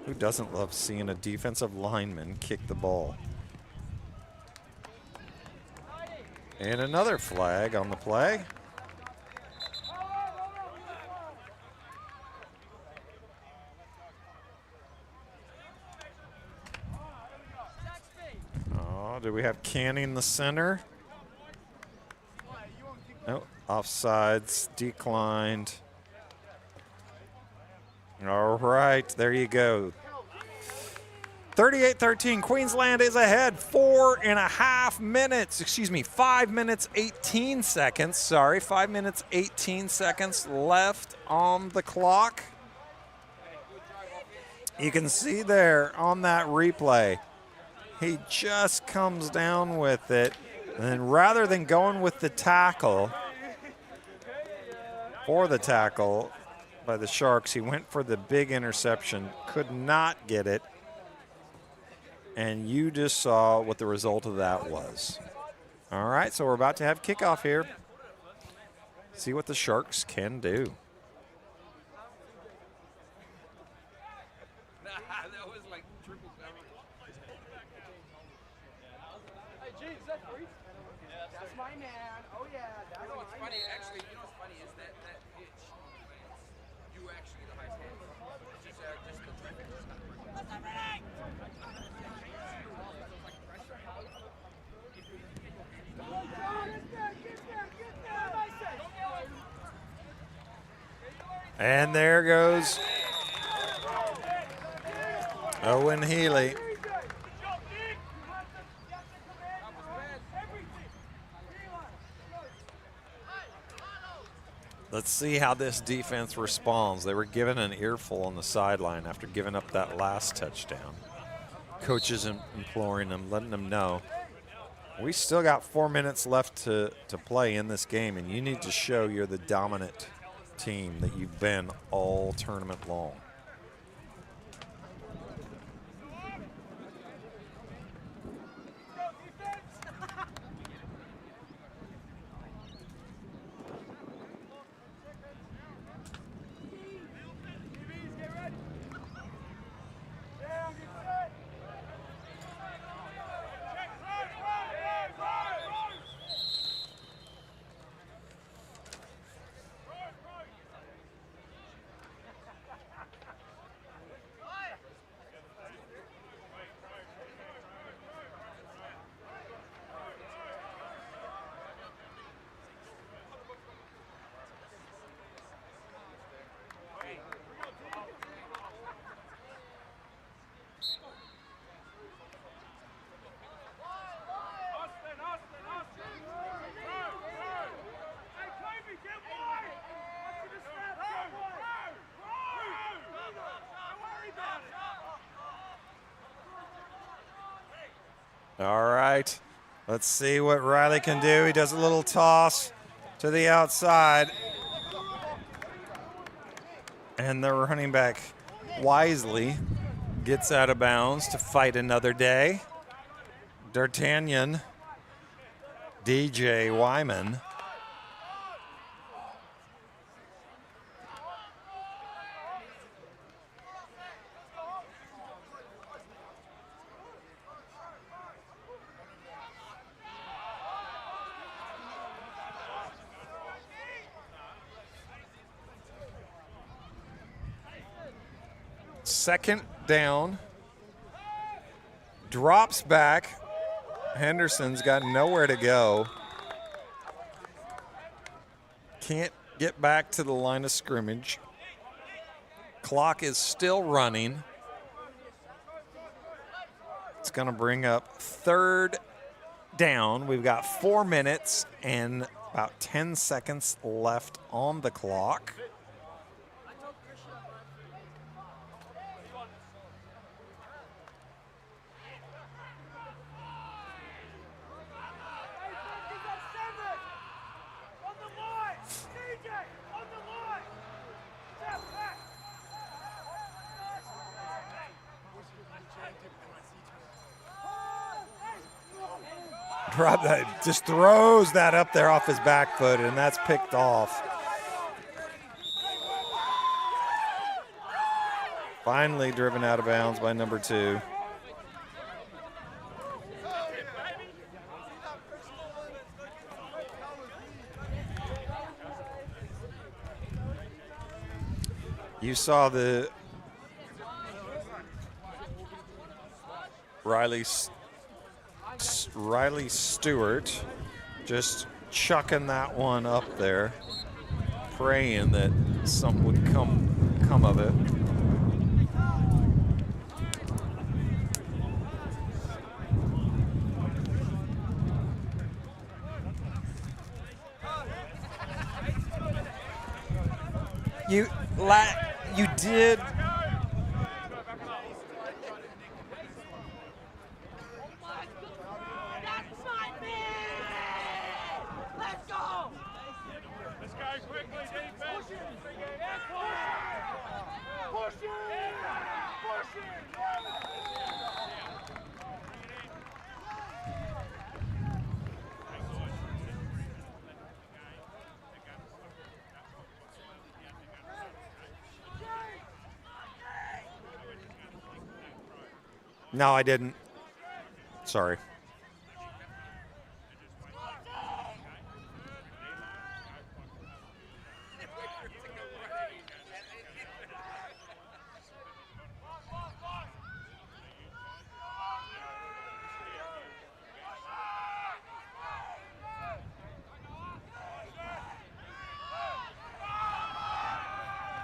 Who doesn't love seeing a defensive lineman kick the ball? And another flag on the play. Oh, do we have Canning in the center? No, offsides, declined. All right, there you go. 38-13, Queensland is ahead. 5 minutes, 18 seconds. Sorry, 5 minutes, 18 seconds left on the clock. You can see there on that replay, he just comes down with it. And then rather than going with the tackle, for the tackle by the Sharks, he went for the big interception, could not get it. And you just saw what the result of that was. All right, so we're about to have kickoff here. See what the Sharks can do. That was like triple cover. Hey, G, is that free? That's my man. Oh, yeah. That's you know what's funny? Man. Actually, you know what's funny is that pitch, you actually the highest hand. Just the traffic is not right. And there goes Owen Healy. Let's see how this defense responds. They were given an earful on the sideline after giving up that last touchdown. Coaches imploring them, letting them know, we still got 4 minutes left to play in this game, and you need to show you're the dominant team that you've been all tournament long. All right, let's see what Riley can do. He does a little toss to the outside. And the running back wisely gets out of bounds to fight another day. D'Artagnan, DJ Wyman. Second down, drops back. Henderson's got nowhere to go. Can't get back to the line of scrimmage. Clock is still running. It's going to bring up third down. We've got 4 minutes and about 10 seconds left on the clock. Drop that, just throws that up there off his back foot, and that's picked off. Finally driven out of bounds by number 2. You saw the Riley Stewart just chucking that one up there, praying that something would come of it. You did No, I didn't. Sorry.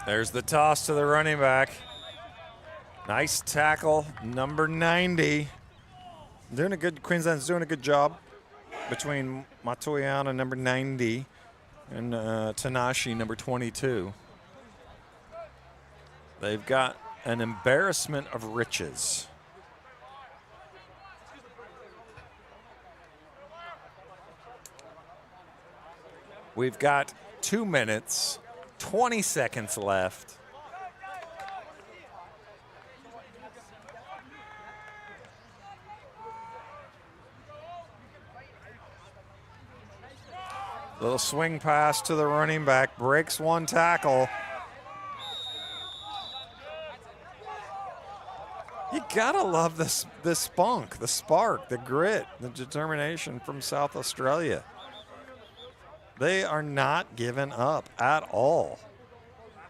There's the toss to the running back. Nice tackle, number 90. Queensland's doing a good job between Matoyana, number 90, and Tanashi, number 22. They've got an embarrassment of riches. We've got 2 minutes, 20 seconds left. Little swing pass to the running back, breaks one tackle. You gotta love this spunk, the spark, the grit, the determination from South Australia. They are not giving up at all.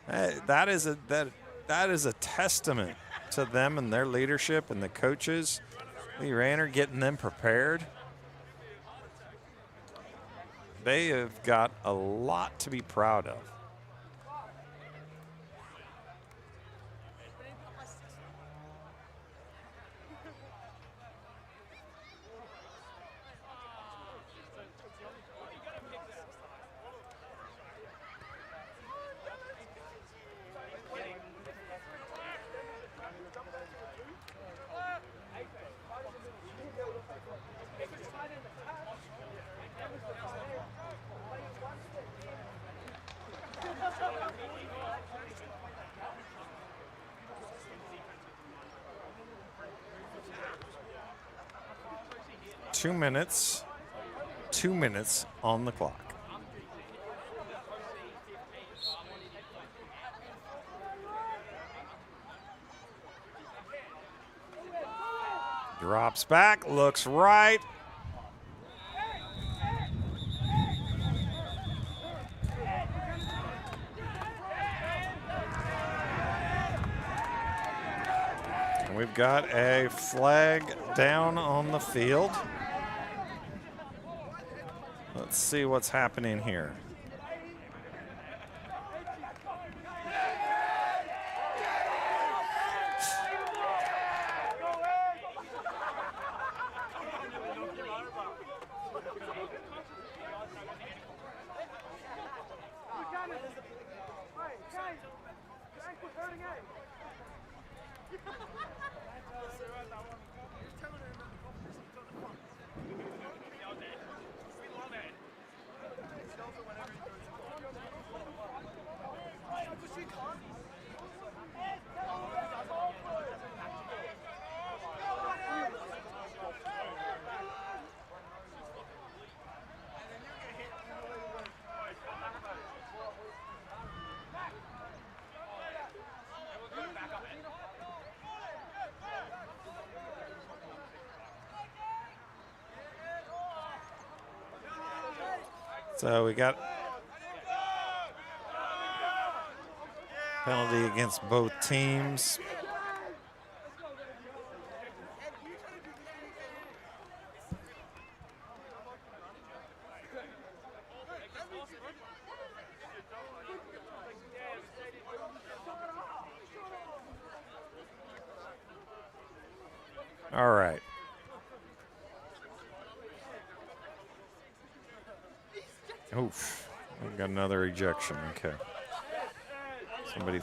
That is a testament to them and their leadership and the coaches. Lee Rayner getting them prepared. They have got a lot to be proud of. Two minutes on the clock. Drops back, looks right. And we've got a flag down on the field. Let's see what's happening here. So we got penalty against both teams. All right. Oof, we've got another ejection. Okay. Somebody.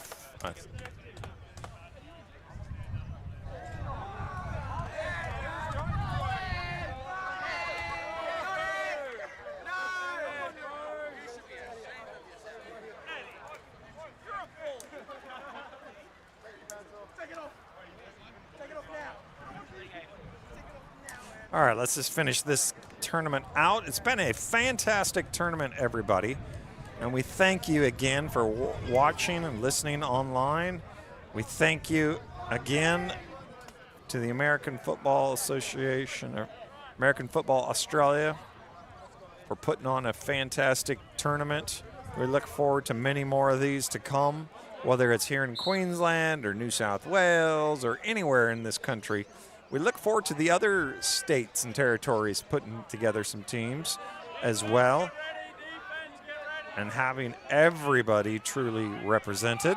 All right, let's just finish this tournament out. It's been a fantastic tournament, everybody. And we thank you again for watching and listening online. We thank you again to the American Football Association, or American Football Australia, for putting on a fantastic tournament. We look forward to many more of these to come, whether it's here in Queensland or New South Wales or anywhere in this country. We look forward to the other states and territories putting together some teams as well and having everybody truly represented.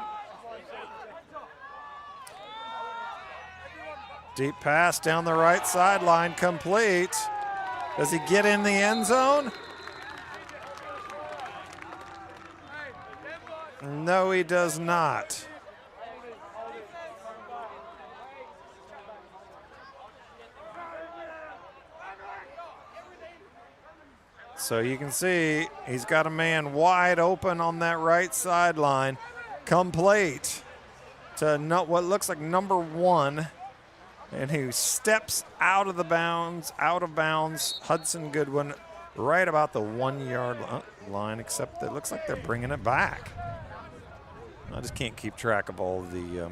Deep pass down the right sideline, complete. Does he get in the end zone? No, he does not. So you can see he's got a man wide open on that right sideline. Complete to what looks like number 1. And he steps out of bounds. Hudson Goodwin right about the 1 yard line, except it looks like they're bringing it back. I just can't keep track of all the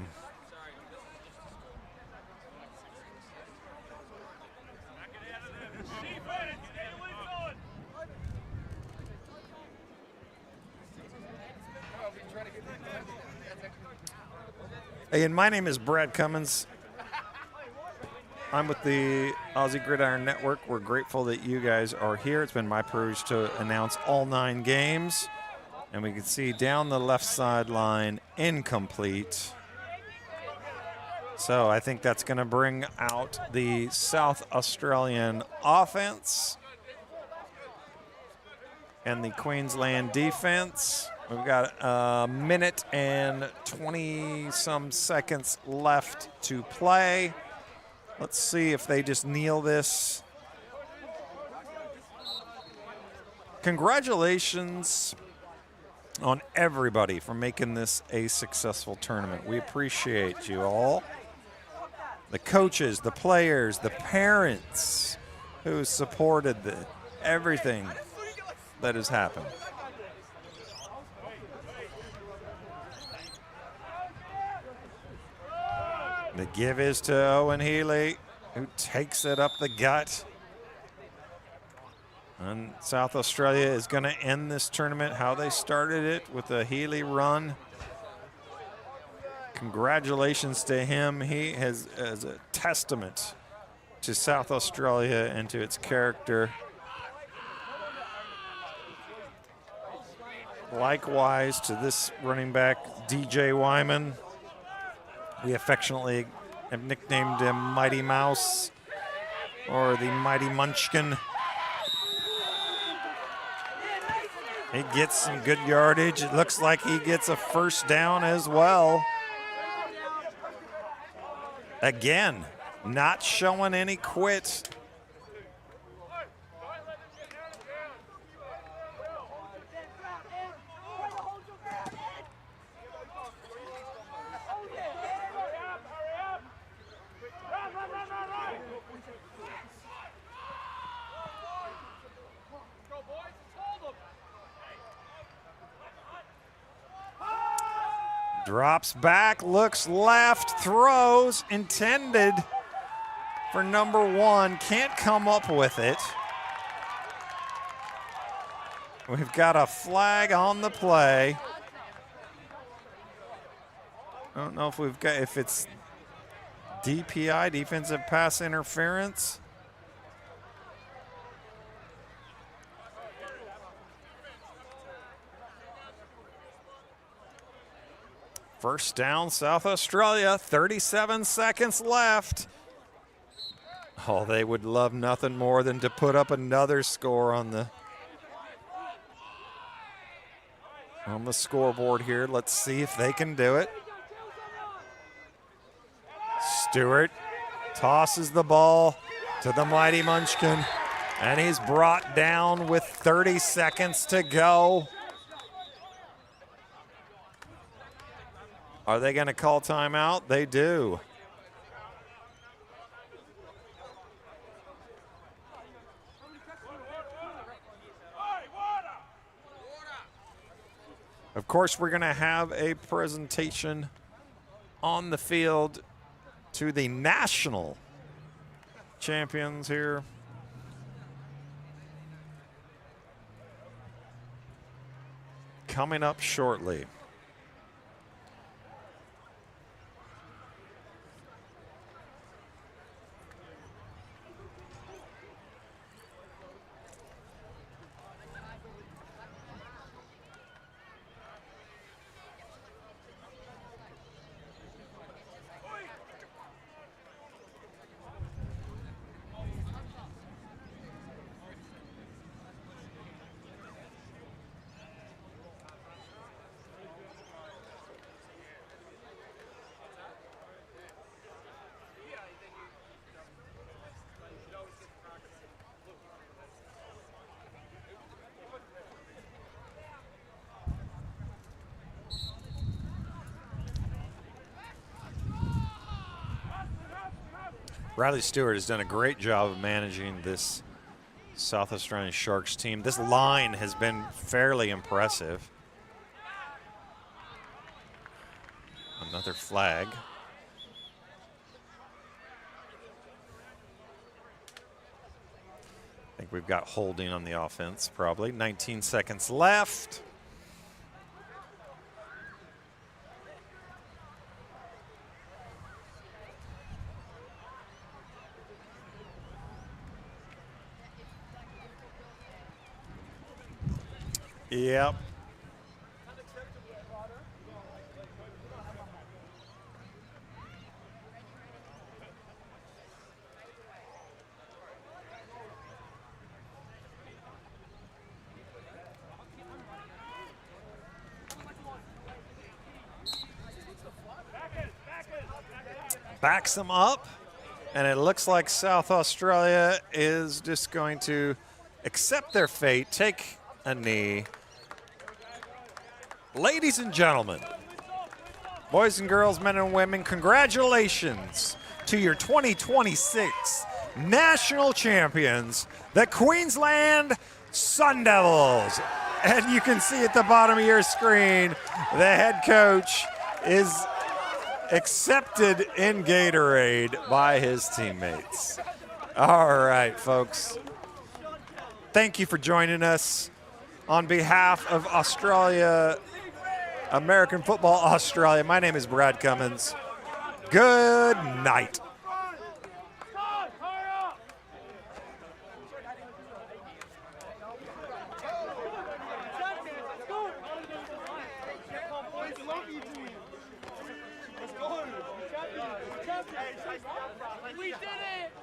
Hey, and my name is Brad Cummins. I'm with the Aussie Gridiron Network. We're grateful that you guys are here. It's been my privilege to announce all 9 games. And we can see down the left sideline, incomplete. So I think that's going to bring out the South Australian offense and the Queensland defense. We've got a minute and 20-some seconds left to play. Let's see if they just kneel this. Congratulations on everybody for making this a successful tournament. We appreciate you all. The coaches, the players, the parents who supported everything that has happened. The give is to Owen Healy, who takes it up the gut. And South Australia is going to end this tournament how they started it, with a Healy run. Congratulations to him. He has as a testament to South Australia and to its character. Likewise to this running back, DJ Wyman. We affectionately have nicknamed him Mighty Mouse or the Mighty Munchkin. He gets some good yardage. It looks like he gets a first down as well. Again, not showing any quit. Drops back, looks left, throws, intended for number 1. Can't come up with it. We've got a flag on the play. I don't know if it's DPI, defensive pass interference. First down, South Australia, 37 seconds left. Oh, they would love nothing more than to put up another score on the scoreboard here. Let's see if they can do it. Stewart tosses the ball to the Mighty Munchkin, and he's brought down with 30 seconds to go. Are they going to call timeout? They do. Of course, we're going to have a presentation on the field to the national champions here. Coming up shortly. Riley Stewart has done a great job of managing this South Australian Sharks team. This line has been fairly impressive. Another flag. I think we've got holding on the offense, probably. 19 seconds left. Yep. Backs them up, and it looks like South Australia is just going to accept their fate, take a knee. Ladies and gentlemen, boys and girls, men and women, congratulations to your 2026 national champions, the Queensland Sun Devils. And you can see at the bottom of your screen, the head coach is accepted in Gatorade by his teammates. All right, folks. Thank you for joining us. On behalf of Australia, American Football Australia, my name is Brad Cummins. Good night. We did it!